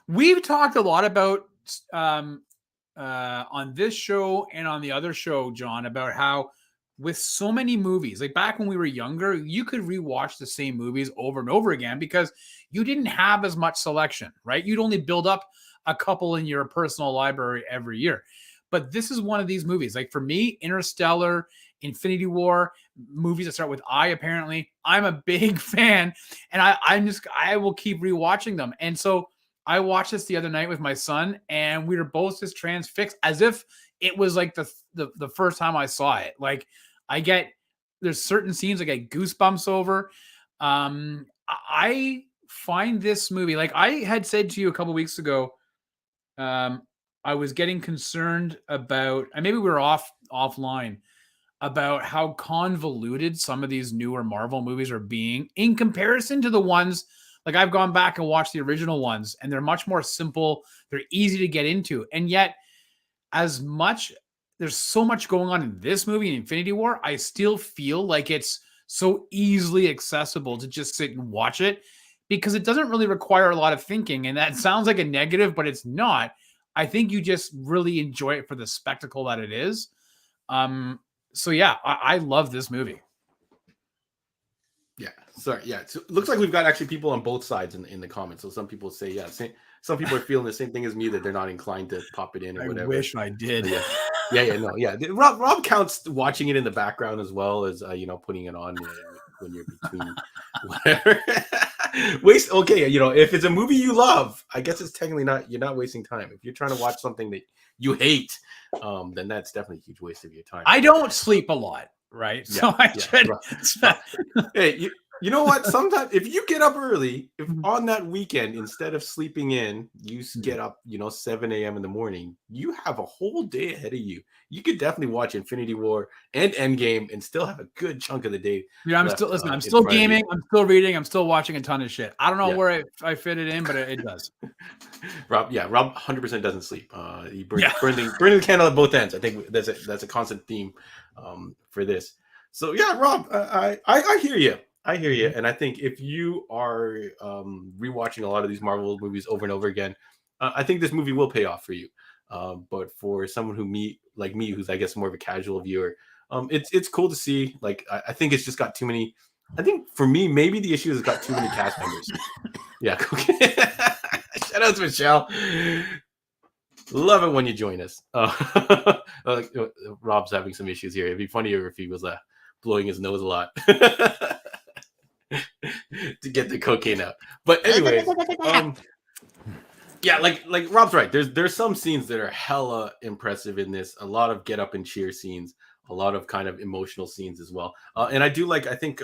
We've talked a lot about on this show and on the other show, John, about how with so many movies, like back when we were younger, you could rewatch the same movies over and over again because you didn't have as much selection, right? You'd only build up a couple in your personal library every year. But this is one of these movies. Like for me, Interstellar, Infinity War, movies that start with I, apparently. I'm a big fan, and I will keep rewatching them. And so I watched this the other night with my son, and we were both just transfixed as if it was like the first time I saw it. Like there's certain scenes I get goosebumps over. I find this movie, like I had said to you a couple weeks ago, I was getting concerned about, and maybe we were offline, about how convoluted some of these newer Marvel movies are being in comparison to the ones, like I've gone back and watched the original ones, and they're much more simple. They're easy to get into. And yet, there's so much going on in this movie, in Infinity War, I still feel like it's so easily accessible to just sit and watch it because it doesn't really require a lot of thinking. And that sounds like a negative, but it's not. I think you just really enjoy it for the spectacle that it is. So yeah, I love this movie. Yeah, sorry. Yeah, so it looks like we've got actually people on both sides in the comments. So some people say, yeah, some people are feeling the same thing as me, that they're not inclined to pop it in or I whatever. wish I did. Yeah, no, yeah. Rob counts watching it in the background as well as putting it on when you're between whatever. Waste. Okay, if it's a movie you love, I guess it's technically not. You're not wasting time. If you're trying to watch something that you hate, then that's definitely a huge waste of your time. I don't sleep a lot, right? Yeah, So I should. Hey, you know what? Sometimes if you get up early, if on that weekend, instead of sleeping in, you get up, 7 a.m. in the morning, you have a whole day ahead of you. You could definitely watch Infinity War and Endgame and still have a good chunk of the day. Yeah, I'm still gaming. I'm still reading. I'm still watching a ton of shit. I don't know where I fit it in, but it does. Rob 100% doesn't sleep. He burns the candle at both ends. I think that's a constant theme for this. So yeah, Rob, I hear you. I hear you. And I think if you are rewatching a lot of these Marvel movies over and over again, I think this movie will pay off for you. But for someone like me, who's I guess more of a casual viewer, it's cool to see. Like I think it's just got too many. I think for me, maybe the issue is it's got too many cast members. Yeah. Okay. Shout out to Michelle. Love it when you join us. Rob's having some issues here. It'd be funnier if he was blowing his nose a lot. To get the cocaine out. But anyways, yeah, like Rob's right. There's some scenes that are hella impressive in this. A lot of get up and cheer scenes, a lot of kind of emotional scenes as well. And I do I think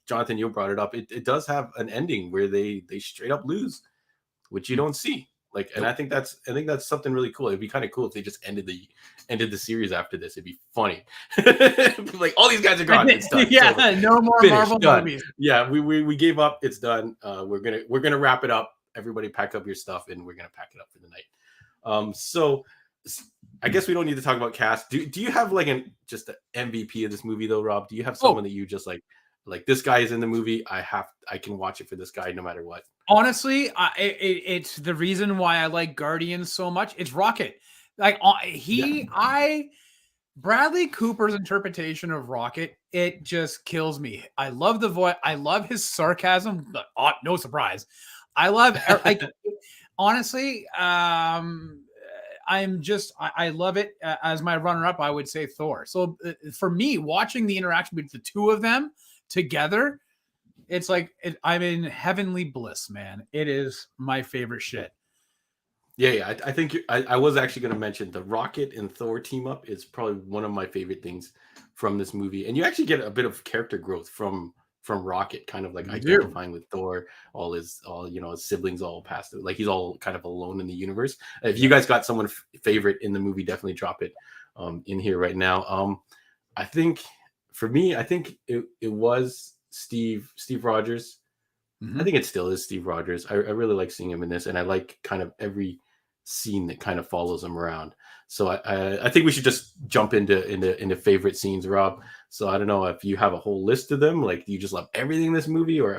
Jonathan, you brought it up. It does have an ending where they straight up lose, which you don't see. And I think that's something really cool. It'd be kind of cool if they just ended the series after this. It'd be funny. Like all these guys are gone. It's done. Yeah, no more Marvel movies. Yeah, we gave up. It's done. We're gonna wrap it up. Everybody pack up your stuff, and we're gonna pack it up for the night. So I guess we don't need to talk about cast. Do you have just an MVP of this movie though, Rob? Do you have someone that you just like this guy is in the movie? I can watch it for this guy no matter what. Honestly, it's the reason why I like Guardians so much. It's Rocket. Bradley Cooper's interpretation of Rocket, it just kills me. I love the voice. I love his sarcasm. No surprise. I love honestly. I love it. As my runner-up, I would say Thor. So for me, watching the interaction between the two of them together, it's I'm in heavenly bliss, man. It is my favorite shit. Yeah. I think I was actually going to mention the Rocket and Thor team up is probably one of my favorite things from this movie, and you actually get a bit of character growth from Rocket, kind of identifying with Thor. All his siblings all passed through. He's all kind of alone in the universe. If you guys got someone favorite in the movie, definitely drop it in here right now. I think for me, it was Steve Rogers. Mm-hmm. I think it still is Steve Rogers. I really like seeing him in this, and I like kind of every scene that kind of follows him around. So I think we should just jump into favorite scenes, Rob. So I don't know if you have a whole list of them. Do you just love everything in this movie, or?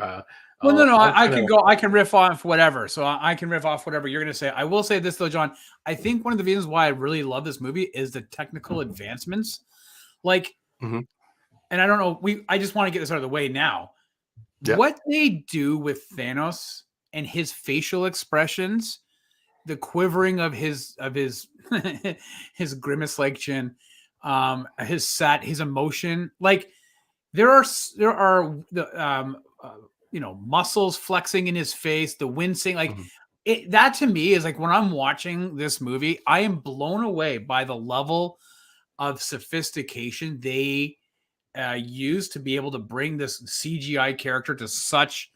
I can riff off whatever. So I can riff off whatever you're going to say. I will say this though, John. I think one of the reasons why I really love this movie is the technical advancements. Mm-hmm. And I don't know. I just want to get this out of the way now. Yeah. What they do with Thanos and his facial expressions, the quivering of his his grimace-like chin, his emotion, there are the muscles flexing in his face, the wincing, mm-hmm. That to me is when I'm watching this movie, I am blown away by the level of sophistication they use to be able to bring this CGI character to such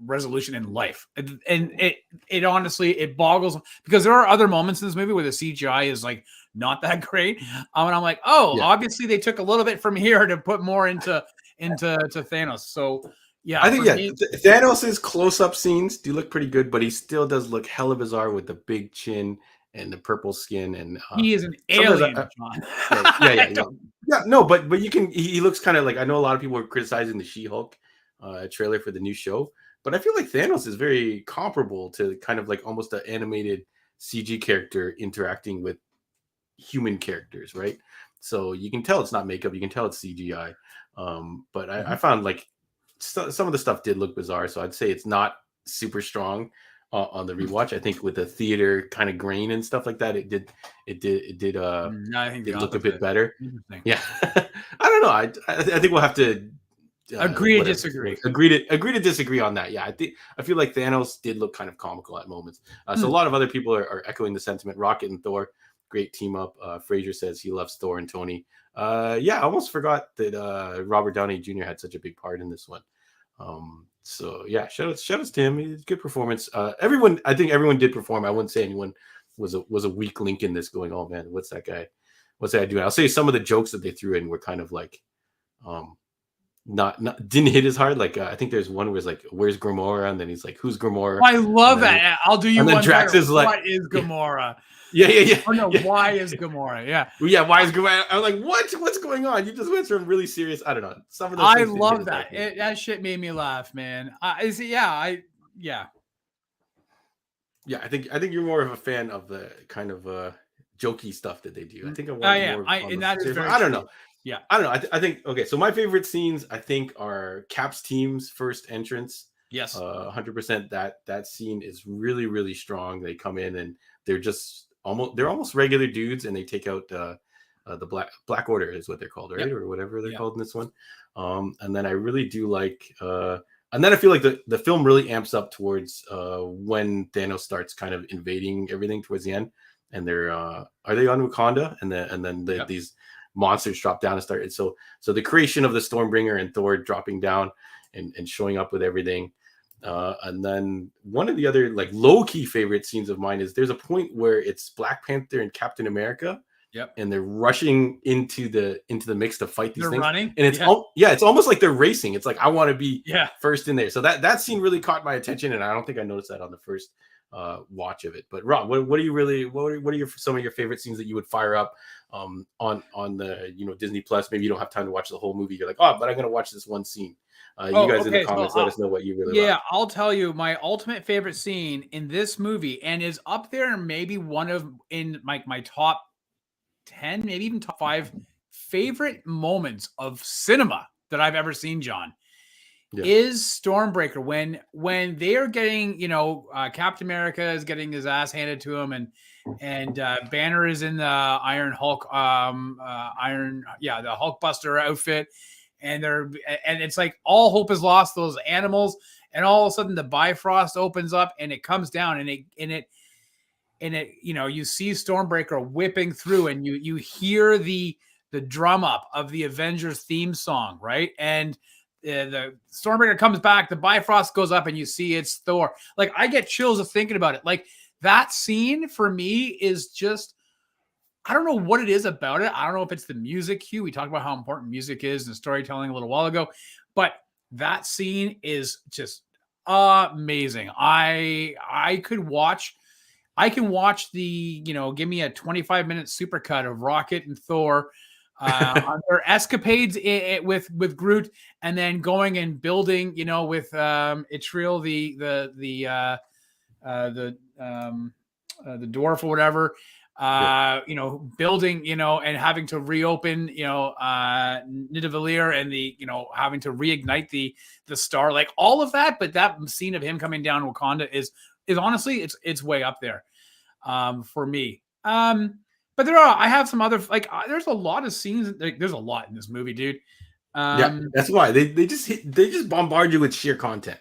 resolution in life. And it honestly, it boggles, because there are other moments in this movie where the CGI is not that great. And I'm obviously they took a little bit from here to put more into Thanos. So yeah, I think Thanos' close-up scenes do look pretty good, but he still does look hella bizarre with the big chin and the purple skin, and he is an alien, John. But you can. He looks kind of I know a lot of people are criticizing the She-Hulk trailer for the new show, but I feel like Thanos is very comparable to kind of almost an animated CG character interacting with human characters, right? So you can tell it's not makeup, you can tell it's CGI. But I found some of the stuff did look bizarre, so I'd say it's not super strong on the rewatch. I think with the theater kind of grain and stuff like that, it did I think did look a bit opposite. better. Yeah, I don't know. I think we'll have to agree to disagree. Agree to disagree on that. Yeah, I feel like Thanos did look kind of comical at moments. So a lot of other people are echoing the sentiment. Rocket and Thor, great team up. Fraser says he loves Thor and Tony. Yeah, I almost forgot that Robert Downey Jr. had such a big part in this one. So yeah, shout outs to him. It's good performance. I think everyone did perform. I wouldn't say anyone was a weak link in this. Going, oh man, what's that guy doing? I'll say some of the jokes that they threw in were kind of like, not didn't hit as hard. Like I think there's one where it's like, "Where's Gamora?" and then he's like, "Who's Gamora?" I love that. I'll do you and one. Then Drax better. is like, "What is Gamora?" Yeah. Oh no, yeah. why is Gamora? Yeah. Yeah, why is Gamora? I'm like, what's going on? You just went from really serious. I don't know. Some of those I love that. That shit made me laugh, man. Yeah. Yeah, I think you're more of a fan of the kind of jokey stuff that they do. I think more. And that is very I don't true. know. Yeah, I don't know. I think okay. So my favorite scenes, I think, are Cap's team's first entrance. Yes, 100%. That scene is really, really strong. They come in and they're almost regular dudes, and they take out the Black Order is what they're called, right? Yep. Or whatever they're called in this one. And then I really do like. And then I feel like the film really amps up towards when Thanos starts kind of invading everything towards the end, and they're are they on Wakanda, and then these monsters drop down and start. And so the creation of the Stormbringer and Thor dropping down and showing up with everything, and then one of the other like low key favorite scenes of mine is there's a point where it's Black Panther and Captain America. Yep. And they're rushing into the mix to fight these things. Running. And it's it's almost like they're racing. It's like I want to be first in there. So that scene really caught my attention, and I don't think I noticed that on the first watch of it. But Rob, what are some of your favorite scenes that you would fire up on the Disney Plus? Maybe you don't have time to watch the whole movie. You're like, oh, but I'm gonna watch this one scene. You guys in the comments, let us know what you really love. I'll tell you my ultimate favorite scene in this movie, and is up there maybe one of in my top 10, maybe even top 5 favorite moments of cinema that I've ever seen, John, is Stormbreaker. When they are getting, Captain America is getting his ass handed to him, and Banner is in the Iron Hulk, the Hulkbuster outfit, and it's like all hope is lost, those animals, and all of a sudden the Bifrost opens up and it comes down, and it you see Stormbreaker whipping through, and you hear the drum up of the Avengers theme song, right? And the Stormbreaker comes back, the Bifrost goes up, and you see it's Thor. Like, I get chills of thinking about it. Like, that scene for me is just, I don't know what it is about it. I don't know if it's the music cue. We talked about how important music is and storytelling a little while ago, but that scene is just amazing. I can watch the, give me a 25-minute supercut of Rocket and Thor on their escapades with Groot, and then going and building, with Itriel, the dwarf or whatever, building, and having to reopen, Nidavellir, and having to reignite the star, like all of that. But that scene of him coming down Wakanda is honestly, it's way up there for me. But I have some other, there's a lot of scenes. There's a lot in this movie, dude. That's why they just bombard you with sheer content.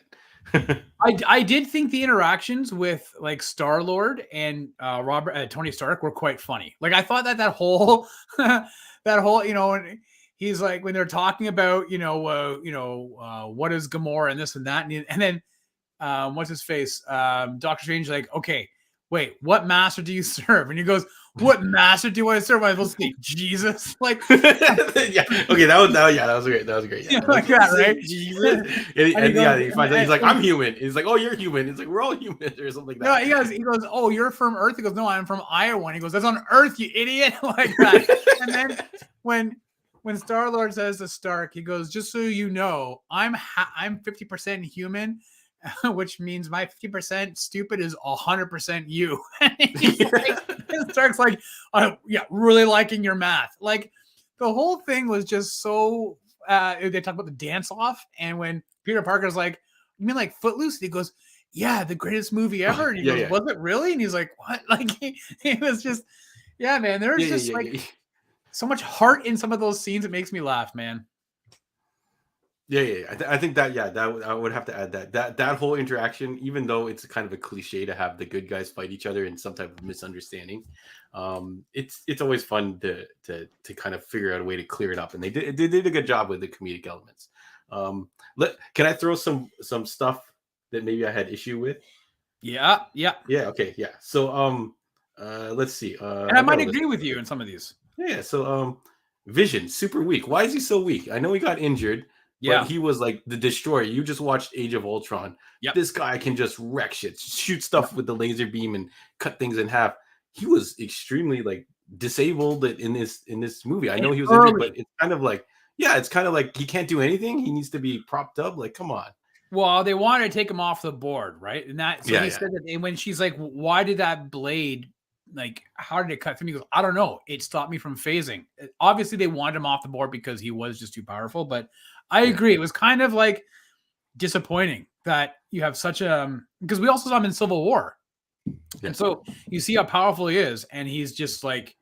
I did think the interactions with like Star-Lord and Tony Stark were quite funny. Like, I thought that whole and he's like, when they're talking about what is Gamora and this and that, and then what's his face, Doctor Strange, like, okay, wait, what master do you serve? And he goes, what master do I serve? I was supposed to say Jesus, like, yeah, okay, that was great. Yeah, like that, right? Jesus, he finds out, he's like, I'm human. He's like, oh, you're human. He's like, we're all human, or something like that. No, he goes, oh, you're from Earth. He goes, no, I'm from Iowa. And he goes, that's on Earth, you idiot, like that. And then when Star-Lord says to Stark, he goes, just so you know, I'm 50% human, which means my 50% stupid is 100% you. And Stark's like, really liking your math. Like, the whole thing was just so they talk about the dance off, and when Peter Parker's like, "You mean like Footloose?" He goes, "Yeah, the greatest movie ever." And he goes, "Was it really?" And he's like, "What?" Like he was just, yeah, man. There's just so much heart in some of those scenes. It makes me laugh, man. I think that I would have to add that whole interaction, even though it's kind of a cliche to have the good guys fight each other in some type of misunderstanding, it's always fun to kind of figure out a way to clear it up, and they did a good job with the comedic elements. Can I throw some stuff that maybe I had issue with? Yeah. Okay, yeah. So let's see. And I might agree with you in some of these. Yeah. So Vision, super weak. Why is he so weak? I know he got injured. Yeah, but he was like the destroyer. You just watched Age of Ultron. Yep. This guy can just wreck shit, shoot stuff with the laser beam and cut things in half. He was extremely like disabled in this movie. I know he was injured, but it's kind of like, it's kind of like he can't do anything. He needs to be propped up. Like, come on. Well, they wanted to take him off the board, right? And that, so he said that, and when she's like, "Why did that blade? Like, how did it cut through?" He goes, "I don't know. It stopped me from phasing." Obviously, they wanted him off the board because he was just too powerful, but I agree. It was kind of like disappointing that you have such a, because we also saw him in Civil War. And so you see how powerful he is, and he's just like,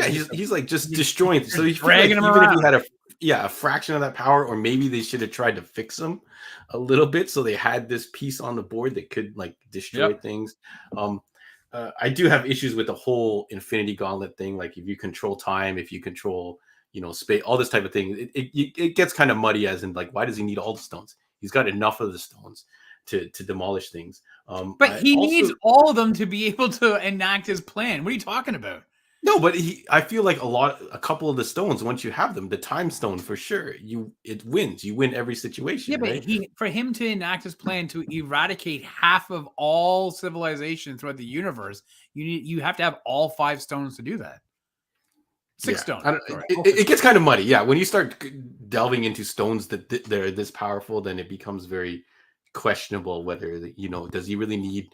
he's like just destroying. So he's dragging him even around. if he had a fraction of that power, or maybe they should have tried to fix him a little bit so they had this piece on the board that could like destroy things. I do have issues with the whole Infinity Gauntlet thing. Like if you control time, if you control space, all this type of thing, it gets kind of muddy, as in like, why does he need all the stones? He's got enough of the stones to demolish things. But he needs all of them to be able to enact his plan. What are you talking about? No, but I feel like a couple of the stones, once you have them, the time stone for sure, it wins. You win every situation. Yeah, but for him to enact his plan to eradicate half of all civilization throughout the universe, you have to have all 5 stones to do that. 6 stones. It gets kind of muddy. Yeah, when you start delving into stones that they're this powerful, then it becomes very questionable whether does he really need.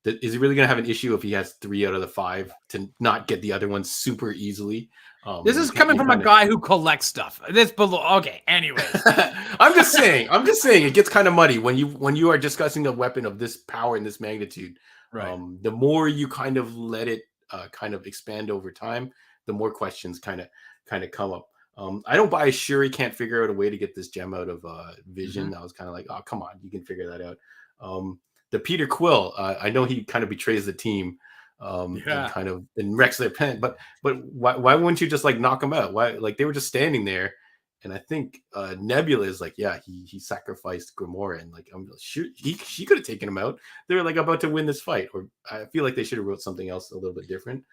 Is he really going to have an issue if he has 3 out of the 5 to not get the other ones super easily? This is coming from a guy who collects stuff. Okay. Anyways, I'm just saying it gets kind of muddy when you are discussing a weapon of this power and this magnitude. Right. The more you kind of let it kind of expand over time, the more questions kind of come up. I don't buy Shuri can't figure out a way to get this gem out of Vision. Mm-hmm. I was kind of like, oh, come on, you can figure that out. The Peter Quill, I know he kind of betrays the team and kind of wrecks their pen, but why wouldn't you just like knock him out? Why, like, they were just standing there, and I think Nebula is like, he sacrificed Gamora, and like, I'm sure she could have taken him out. They were like about to win this fight, or I feel like they should have wrote something else a little bit different.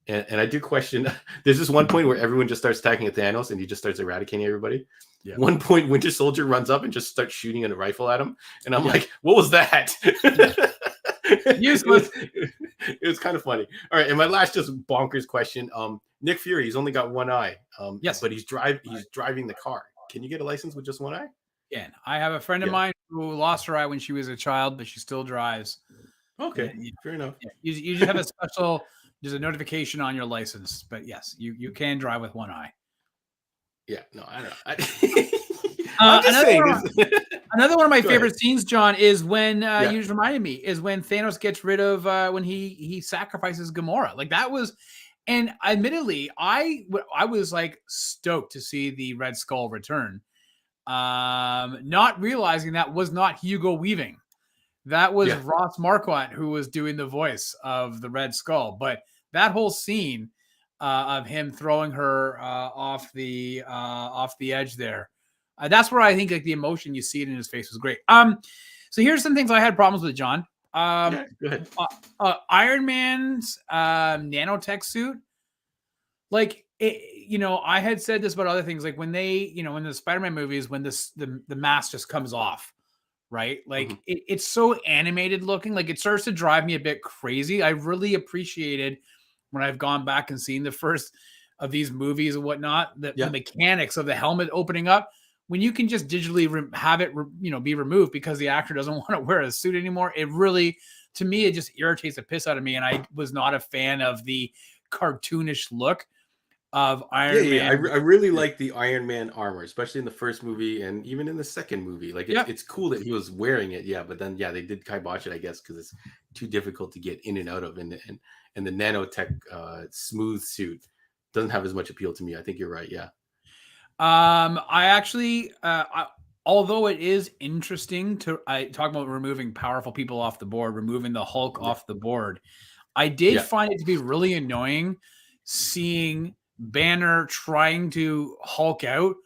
And I do question. There's this one point where everyone just starts attacking at Thanos, and he just starts eradicating everybody. Yeah. One point, Winter Soldier runs up and just starts shooting a rifle at him, and I'm like, "What was that?" Useless. It was kind of funny. All right, and my last just bonkers question: Nick Fury, he's only got one eye. Yes, but he's driving the car. Can you get a license with just one eye? Yeah, I have a friend of mine who lost her eye when she was a child, but she still drives. Okay, fair enough. Yeah, you just have a special. There's a notification on your license, but yes, you can drive with one eye. Yeah, no, I don't know. Another one of my favorite scenes, John, is when you just reminded me, is when Thanos gets rid of when he sacrifices Gamora. Like that was, and admittedly, I was like stoked to see the Red Skull return, not realizing that was not Hugo Weaving. That was Ross Marquardt who was doing the voice of the Red Skull. But that whole scene of him throwing her off the edge there, that's where I think like the emotion you see it in his face was great. So here's some things I had problems with, John. Go ahead. Iron Man's nanotech suit, like I had said this about other things, like when they, in the Spider-Man movies, when the mask just comes off. Right? Like it's so animated looking, like it starts to drive me a bit crazy. I really appreciated when I've gone back and seen the first of these movies and whatnot, the mechanics of the helmet opening up, when you can just digitally have it, be removed because the actor doesn't want to wear a suit anymore. It really, to me, it just irritates the piss out of me. And I was not a fan of the cartoonish look. of Iron Man. I really like the Iron Man armor, especially in the first movie and even in the second movie. Like it's cool that he was wearing it, but then they did kibosh it, I guess, because it's too difficult to get in and out of, and the nanotech smooth suit doesn't have as much appeal to me. I think you're right. Yeah. I actually, although it is interesting to talk about removing powerful people off the board, removing the Hulk off the board, I did find it to be really annoying seeing Banner trying to Hulk out,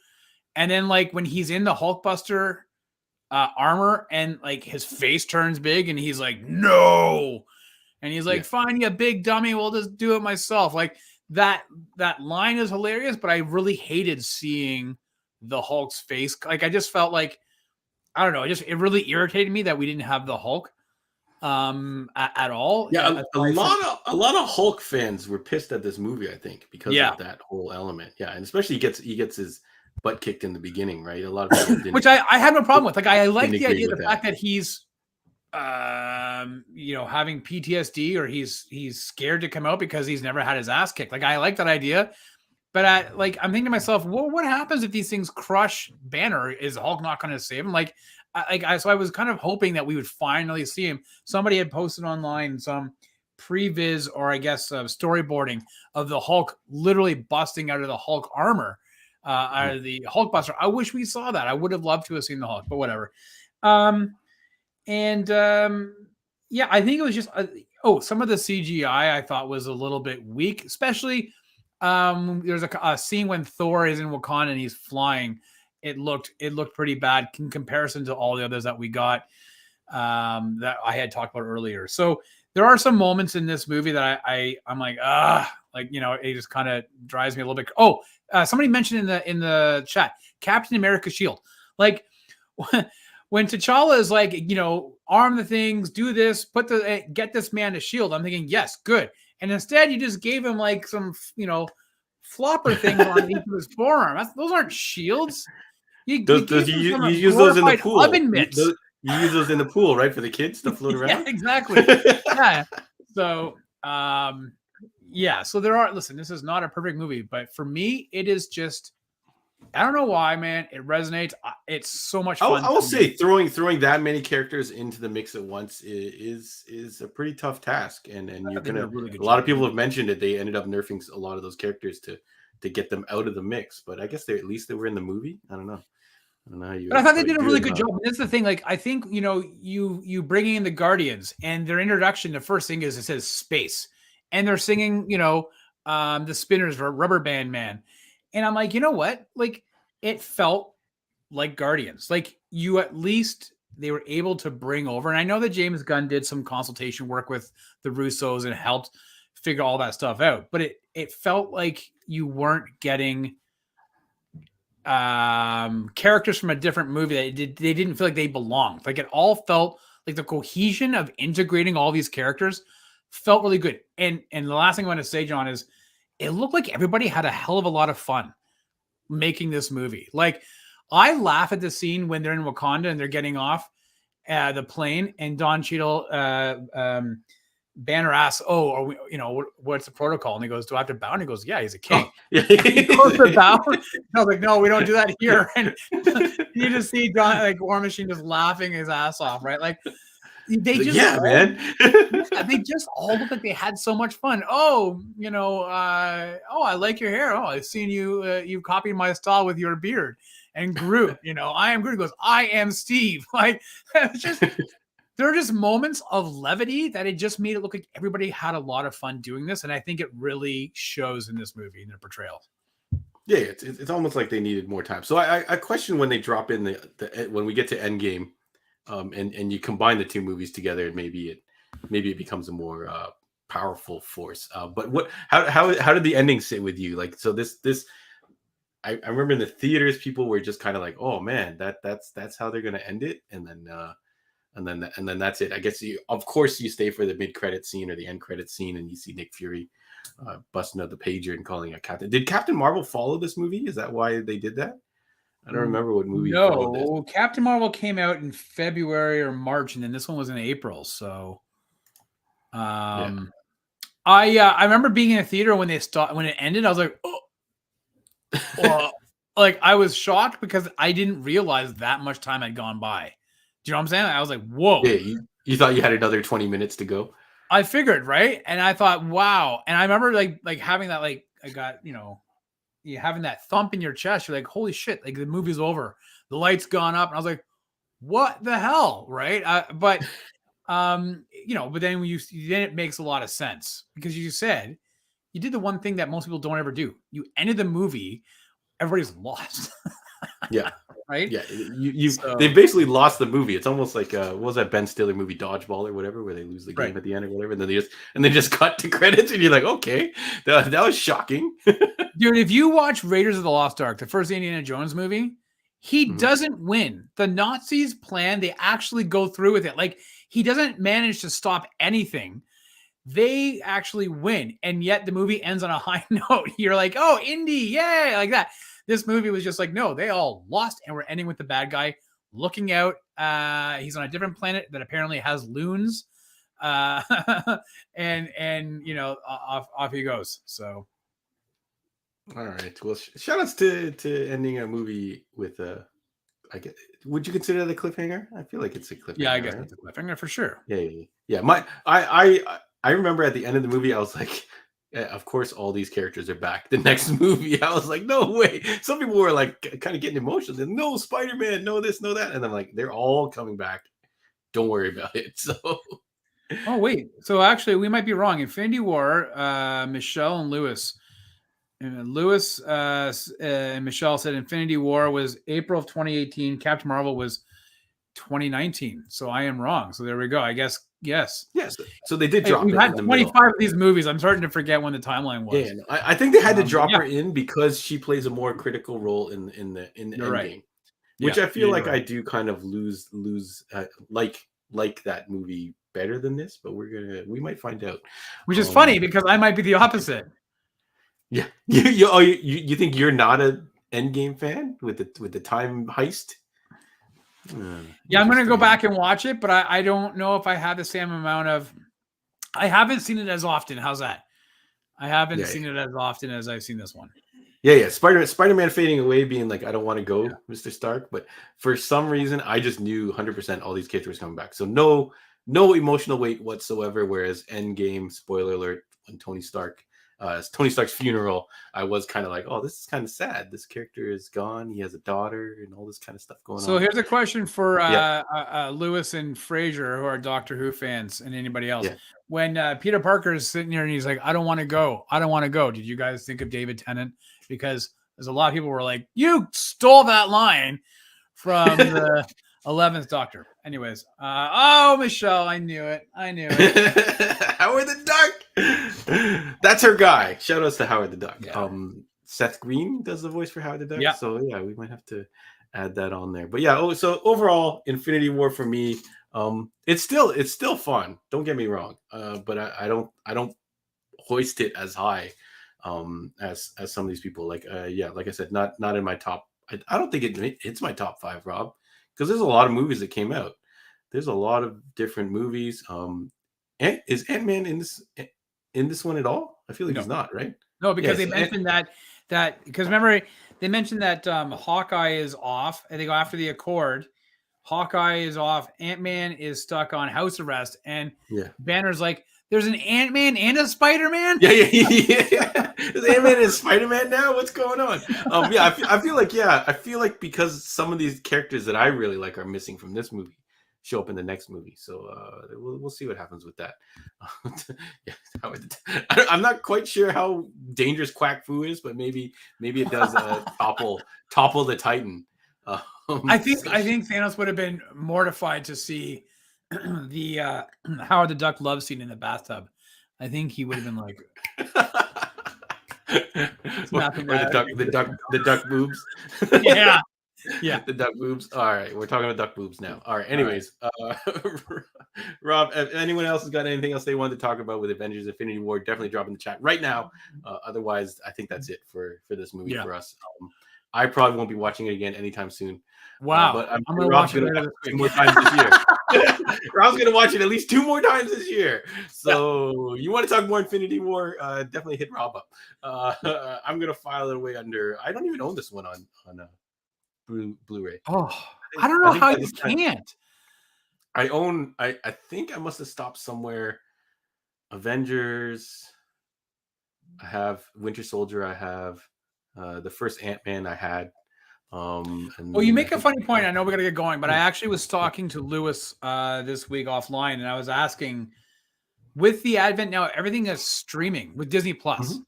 and then like when he's in the Hulkbuster armor and like his face turns big and he's like, no, and he's like, fine, you big dummy, we'll just do it myself. Like that line is hilarious, but I really hated seeing the Hulk's face. Like I just felt like, I don't know, it really irritated me that we didn't have the Hulk at all. Yeah, a lot of Hulk fans were pissed at this movie, I think, because of that whole element. Yeah, and especially he gets his butt kicked in the beginning, right? A lot of people didn't, which I had no problem with. Like I like the idea, the fact that he's having PTSD or he's scared to come out because he's never had his ass kicked. Like I like that idea. But I'm thinking to myself, well, what happens if these things crush Banner? Is Hulk not going to save him? So I was kind of hoping that we would finally see him. Somebody had posted online some previs or I guess storyboarding of the Hulk literally busting out of the Hulk armor, out of the Hulkbuster. I wish we saw that. I would have loved to have seen the Hulk, but whatever. I think it was just some of the CGI I thought was a little bit weak, especially. There's a scene when Thor is in Wakanda and he's flying. It looked pretty bad in comparison to all the others that we got that I had talked about earlier. So there are some moments in this movie that I'm like, it just kind of drives me a little bit. Somebody mentioned in the chat, Captain America's shield. Like when T'Challa is like, arm the things, do this, get this man a shield. I'm thinking, yes, good. And instead, you just gave him like some, flopper things on each of his forearm. Those aren't shields. You use those in the pool. Oven mitts. You use those in the pool, right, for the kids to float around? Yeah, exactly. Yeah. So, So there are. Listen, this is not a perfect movie, but for me, it is just. I don't know why, man. It resonates. It's so much fun. I will say throwing that many characters into the mix at once is a pretty tough task, and you're gonna. A lot of people have mentioned it. They ended up nerfing a lot of those characters to get them out of the mix. But I guess at least they were in the movie. I don't know. But I thought they did a really good job. And that's the thing. Like I think you bringing in the Guardians and their introduction. The first thing is it says space, and they're singing the Spinners for Rubber Band Man. And I'm like, you know what? Like, it felt like Guardians. Like, at least they were able to bring over. And I know that James Gunn did some consultation work with the Russos and helped figure all that stuff out. But it felt like you weren't getting characters from a different movie that they didn't feel like they belonged. Like, it all felt like the cohesion of integrating all these characters felt really good. And the last thing I want to say, John, is it looked like everybody had a hell of a lot of fun making this movie. Like, I laugh at the scene when they're in Wakanda and they're getting off the plane, and Don Cheadle, Banner asks, what's the protocol? And he goes, do I have to bow? And he goes, yeah, he's a king. He goes to bow. I was like, no, we don't do that here. And you just see War Machine just laughing his ass off, right? Like, they just man. They just all look like they had so much fun. I like your hair. Oh, I've seen you copied my style with your beard. And Groot, I am Groot. He goes, I am Steve. Like, it's just there are just moments of levity that it just made it look like everybody had a lot of fun doing this, and I think it really shows in this movie in their portrayal. Yeah, it's almost like they needed more time. So I question when they drop in when we get to Endgame. And you combine the two movies together, and maybe it becomes a more powerful force. But how did the ending sit with you? Like, so this I remember in the theaters, people were just kind of like, oh man, that's how they're gonna end it, and then that's it. I guess of course you stay for the mid-credit scene or the end credit scene, and you see Nick Fury busting out the pager and calling a Captain. Did Captain Marvel follow this movie? Is that why they did that? I don't remember what movie. No, Captain Marvel came out in February or March, and then this one was in April. So, I remember being in a theater when it ended. I was like, oh, Well, like I was shocked because I didn't realize that much time had gone by. Do you know what I'm saying? I was like, whoa. Yeah, you thought you had another 20 minutes to go. I figured, right? And I thought, wow. And I remember like having that, like, I got, you having that thump in your chest. You're like, holy shit, like the movie's over. The light's gone up. And I was like, what the hell? Right. But then then it makes a lot of sense because you said you did the one thing that most people don't ever do. You ended the movie, everybody's lost. Yeah. Right. Yeah. They basically lost the movie. It's almost like what was that Ben Stiller movie, Dodgeball or whatever, where they lose the game at the end or whatever, and then they just cut to credits, and you're like, okay, that was shocking. Dude, if you watch Raiders of the Lost Ark, the first Indiana Jones movie, he doesn't win. The Nazis plan, they actually go through with it. Like, he doesn't manage to stop anything. They actually win. And yet the movie ends on a high note. You're like, oh, Indy, yay, like that. This movie was just like, no, they all lost, and we're ending with the bad guy looking out. He's on a different planet that apparently has loons. And off he goes. So. All right. Well, shout outs to ending a movie with I guess, would you consider that a cliffhanger? I feel like it's a cliffhanger. Yeah, I guess it's a cliffhanger for sure. Yeah. I remember at the end of the movie, I was like, of course, all these characters are back. The next movie, I was like, no way. Some people were like kind of getting emotional. And, no, Spider-Man, no this, no that. And I'm like, they're all coming back. Don't worry about it. So. Oh, wait. So actually, we might be wrong. Infinity War, Michelle and Lewis. And and Michelle said Infinity War was April of 2018. Captain Marvel was 2019. So I am wrong. So there we go. I guess, yes. Yes. So they did drop we've it had in the 25 middle. of these movies. I'm starting to forget when the timeline was. Yeah, I think they had to drop her in because she plays a more critical role in the Endgame, which I feel like I do kind of lose like that movie better than this, but we might find out. Which is funny because I might be the opposite. Yeah, you think you're not an Endgame fan with the time heist? Yeah, I'm gonna go back and watch it, but I don't know if I have the same amount of. I haven't seen it as often. How's that? I haven't seen it as often as I've seen this one. Yeah. Spider-Man fading away, being like, I don't want to go, Mr. Stark. But for some reason, I just knew 100% all these characters coming back. So no emotional weight whatsoever. Whereas Endgame, spoiler alert, when Tony Stark's funeral, I was kind of like, oh, this is kind of sad. This character is gone. He has a daughter and all this kind of stuff going on. So here's a question for Lewis and Fraser, who are Doctor Who fans, and anybody else. Yeah. When Peter Parker is sitting here and he's like, I don't want to go. I don't want to go. Did you guys think of David Tennant? Because there's a lot of people who were like, you stole that line from the 11th Doctor. Anyways. Michelle, I knew it. Howard the Duck. That's her guy. Shout outs to Howard the Duck. Yeah. Seth Green does the voice for Howard the Duck. Yeah. So yeah, we might have to add that on there. But yeah, so overall, Infinity War for me, it's still fun. Don't get me wrong. But I don't hoist it as high as some of these people. Like I said, not in my top. I don't think it's my top 5, Rob, because there's a lot of movies that came out. There's a lot of different movies. Is Ant-Man in this one at all? I feel like he's not, right? No, because they mentioned that because remember they mentioned that Hawkeye is off. I think after the Accord, Hawkeye is off. Ant-Man is stuck on house arrest, and Banner's like, "There's an Ant-Man and a Spider-Man." Yeah. Is Ant-Man and Spider-Man now? What's going on? I feel like because some of these characters that I really like are missing from this movie show up in the next movie, so we'll see what happens with that. I'm not quite sure how dangerous Quack Fu is, but maybe it does topple the Titan. I think Thanos would have been mortified to see the Howard the Duck love scene in the bathtub. I think he would have been like, the duck boobs. Yeah, the duck boobs. All right, we're talking about duck boobs now. All right. Anyways, Rob, if anyone else has got anything else they wanted to talk about with Avengers Infinity War, definitely drop in the chat right now. Otherwise, I think that's it for this movie for us. I probably won't be watching it again anytime soon. Wow, but I'm going to watch it more times this year. Rob's gonna watch it at least 2 more times this year. So you want to talk more Infinity War? Definitely hit Rob up. I'm gonna file it away under. I don't even own this one on Blu-ray. Oh, I don't know how you time, can't. I think I must have stopped somewhere. Avengers. I have Winter Soldier. I have the first Ant-Man I had. Well, you make a funny point. I know we got to get going, but I actually was talking to Lewis this week offline, and I was asking, with the advent now, everything is streaming with Disney Plus. Mhm.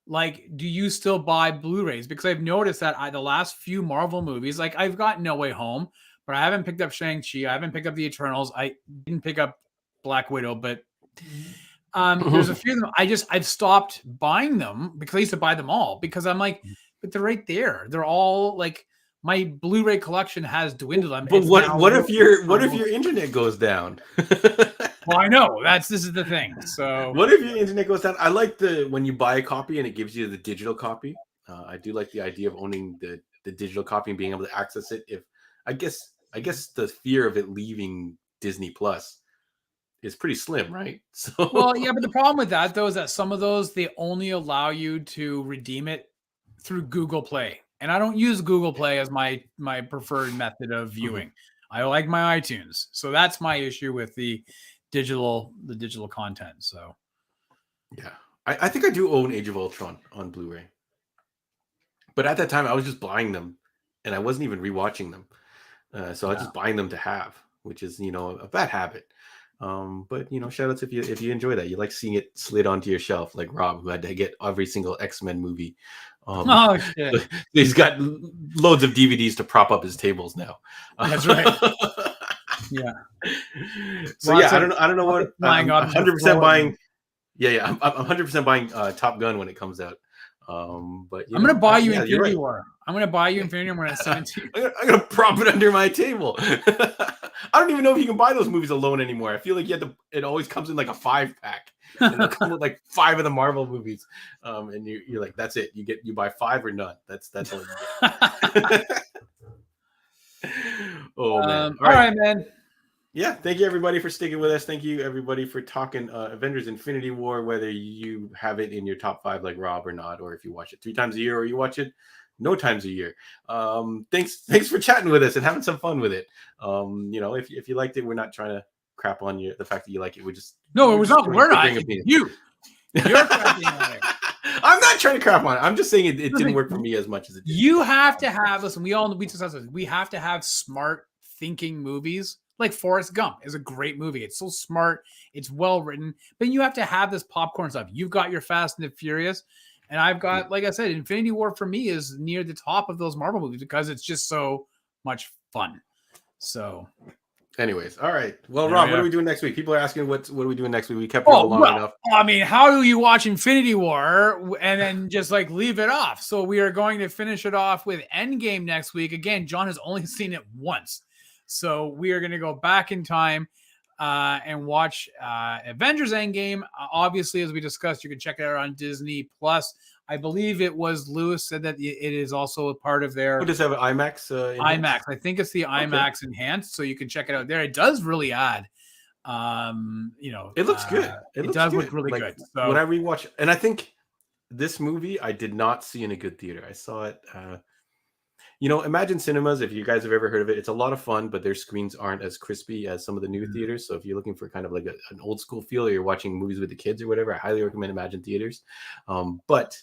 Like, do you still buy Blu-rays? Because I've noticed that the last few Marvel movies, like I've got No Way Home, but I haven't picked up Shang-Chi. I haven't picked up the Eternals. I didn't pick up Black Widow, but there's a few of them. I've stopped buying them because I used to buy them all because I'm like, but they're right there. They're all like my Blu-ray collection has dwindled. But what if your internet goes down? Well, I know this is the thing. So what if your internet goes down? I like when you buy a copy and it gives you the digital copy. I do like the idea of owning the digital copy and being able to access it. If I guess the fear of it leaving Disney Plus is pretty slim, right? So well, yeah, but the problem with that though is that some of those they only allow you to redeem it through Google Play. And I don't use Google Play as my preferred method of viewing. I like my iTunes. So that's my issue with the digital content. So yeah. I think I do own Age of Ultron on Blu-ray. But at that time I was just buying them and I wasn't even rewatching them. So I was just buying them to have, which is, a bad habit. But shout outs if you enjoy that. You like seeing it slid onto your shelf, like Rob, who had to get every single X-Men movie. Oh shit! He's got loads of DVDs to prop up his tables now. That's right. Yeah. So I don't know what I'm 100% buying. Yeah, I'm 100% buying Top Gun when it comes out. But I'm gonna buy you Infinity War. I'm gonna buy you Infinity War when I send it to you. I'm gonna prop it under my table. I don't even know if you can buy those movies alone anymore. I feel like it always comes in like a 5-pack. And it'll come with like 5 of the Marvel movies. And you're like, that's it. You buy 5 or none. That's all you get. Oh man. All right, man. Yeah, thank you everybody for sticking with us. Thank you everybody for talking Avengers Infinity War, whether you have it in your top 5 like Rob or not, or if you watch it 3 times a year or you watch it no times a year. Thanks for chatting with us and having some fun with it. If you liked it, we're not trying to crap on you the fact that you like it. We're not. You're crapping on it. I'm not trying to crap on it. I'm just saying it didn't work for me as much as it did. You have to have, listen, we discussed this. We have to have smart thinking movies. Like Forrest Gump is a great movie. It's so smart. It's well written. But you have to have this popcorn stuff. You've got your Fast and the Furious. And I've got, like I said, Infinity War for me is near the top of those Marvel movies because it's just so much fun. So, anyways, all right. Well, Rob, what are we doing next week? People are asking what are we doing next week? We kept it long enough. I mean, how do you watch Infinity War and then just like leave it off? So we are going to finish it off with Endgame next week. Again, John has only seen it once. So we are going to go back in time and watch Avengers Endgame. Obviously, as we discussed, you can check it out on Disney Plus. I believe it was Lewis said that it is also a part of their. Does it have an IMAX? IMAX. I think it's the IMAX enhanced, so you can check it out there. It does really add. It looks good. It does look really good. So when I rewatch, and I think this movie I did not see in a good theater. I saw it. Imagine Cinemas, if you guys have ever heard of it, it's a lot of fun, but their screens aren't as crispy as some of the new theaters. So if you're looking for kind of like an old school feel, or you're watching movies with the kids or whatever, I highly recommend Imagine Theaters. But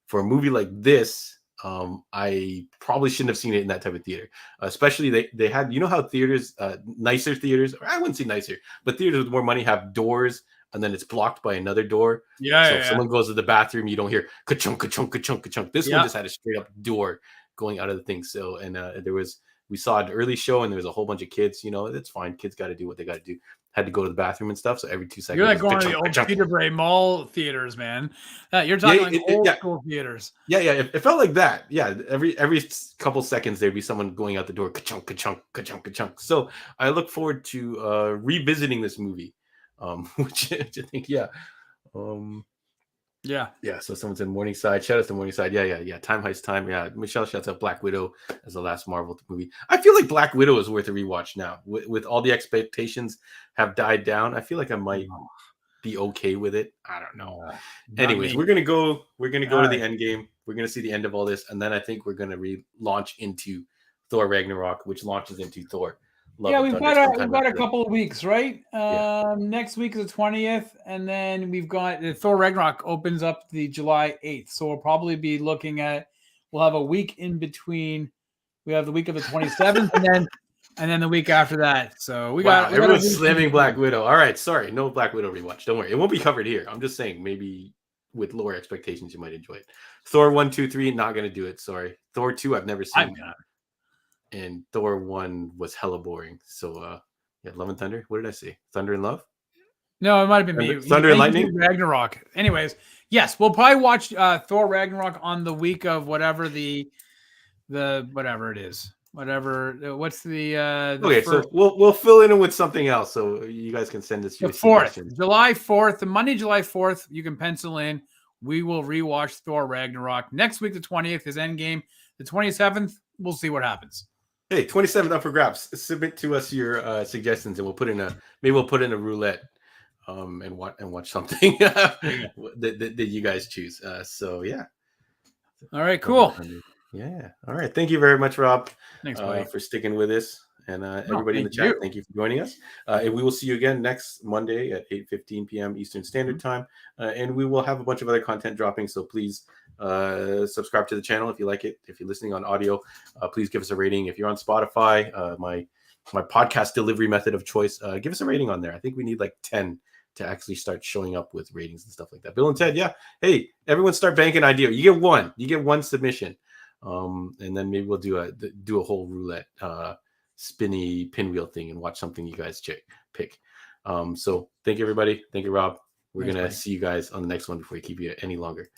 for a movie like this, I probably shouldn't have seen it in that type of theater. Especially they had, how theaters, nicer theaters, or I wouldn't say nicer, but theaters with more money have doors and then it's blocked by another door. Yeah. So if someone goes to the bathroom, you don't hear ka-chunk, ka-chunk, ka-chunk, ka-chunk. This one just had a straight up door going out of the thing. So, and we saw an early show and there was a whole bunch of kids, it's fine. Kids got to do what they got to do. Had to go to the bathroom and stuff. So every 2 seconds. You're like going to the old Peterborough Mall theaters, man. You're talking old school theaters. Yeah. It felt like that. Yeah. Every couple seconds, there'd be someone going out the door. Ka-chunk, ka-chunk, ka-chunk, ka-chunk. So I look forward to revisiting this movie, which I think, Yeah. Yeah, so someone said Morningside. Shout out to Morningside. Yeah. Time Heist Time. Yeah, Michelle shouts out Black Widow as the last Marvel movie. I feel like Black Widow is worth a rewatch now. With all the expectations have died down, I feel like I might be okay with it. I don't know. Anyways, we're gonna go to the end game. We're gonna see the end of all this, and then I think we're gonna relaunch into Thor Ragnarok, which launches into Thor. We've got a couple of weeks, right? Next week is the 20th, and then we've got Thor Ragnarok opens up the July 8th. So we'll probably be looking at we'll have a week in between. We have the week of the 27th, and then the week after that. So we got everyone's slamming Black Widow. All right, sorry, no Black Widow rewatch. Don't worry, it won't be covered here. I'm just saying maybe with lower expectations you might enjoy it. Thor 1, 2, 3, not gonna do it. Sorry. Thor 2, I've never seen. And Thor 1 was hella boring. So Love and Thunder. What did I say? Thunder and Love? No, it might have been me. Thunder and Lightning? Ragnarok. Anyways, yes, we'll probably watch Thor Ragnarok on the week of whatever the whatever it is. What's the okay, first? So we'll fill in with something else so you guys can send us your suggestions. July 4th, the Monday, July 4th, you can pencil in. We will rewatch Thor Ragnarok. Next week, the 20th is Endgame. The 27th, we'll see what happens. Hey, 27th up for grabs. Submit to us your suggestions, and we'll put in a roulette, and watch something that you guys choose. So yeah. All right, cool. Yeah. All right. Thank you very much, Rob. Thanks, for sticking with us, and everybody in the chat. Thank you for joining us. And we will see you again next Monday at 8:15 p.m. Eastern Standard Time, and we will have a bunch of other content dropping. So please subscribe to the channel if you like it. If you're listening on audio, please give us a rating. If you're on Spotify, my podcast delivery method of choice, give us a rating on there. I think we need like 10 to actually start showing up with ratings and stuff like that. Bill and Ted, yeah. Hey, everyone, start banking idea. You get one submission. And then maybe we'll do a whole roulette spinny pinwheel thing and watch something you guys pick. So thank you, everybody. Thank you, Rob. We're gonna see you guys on the next one before we keep you any longer.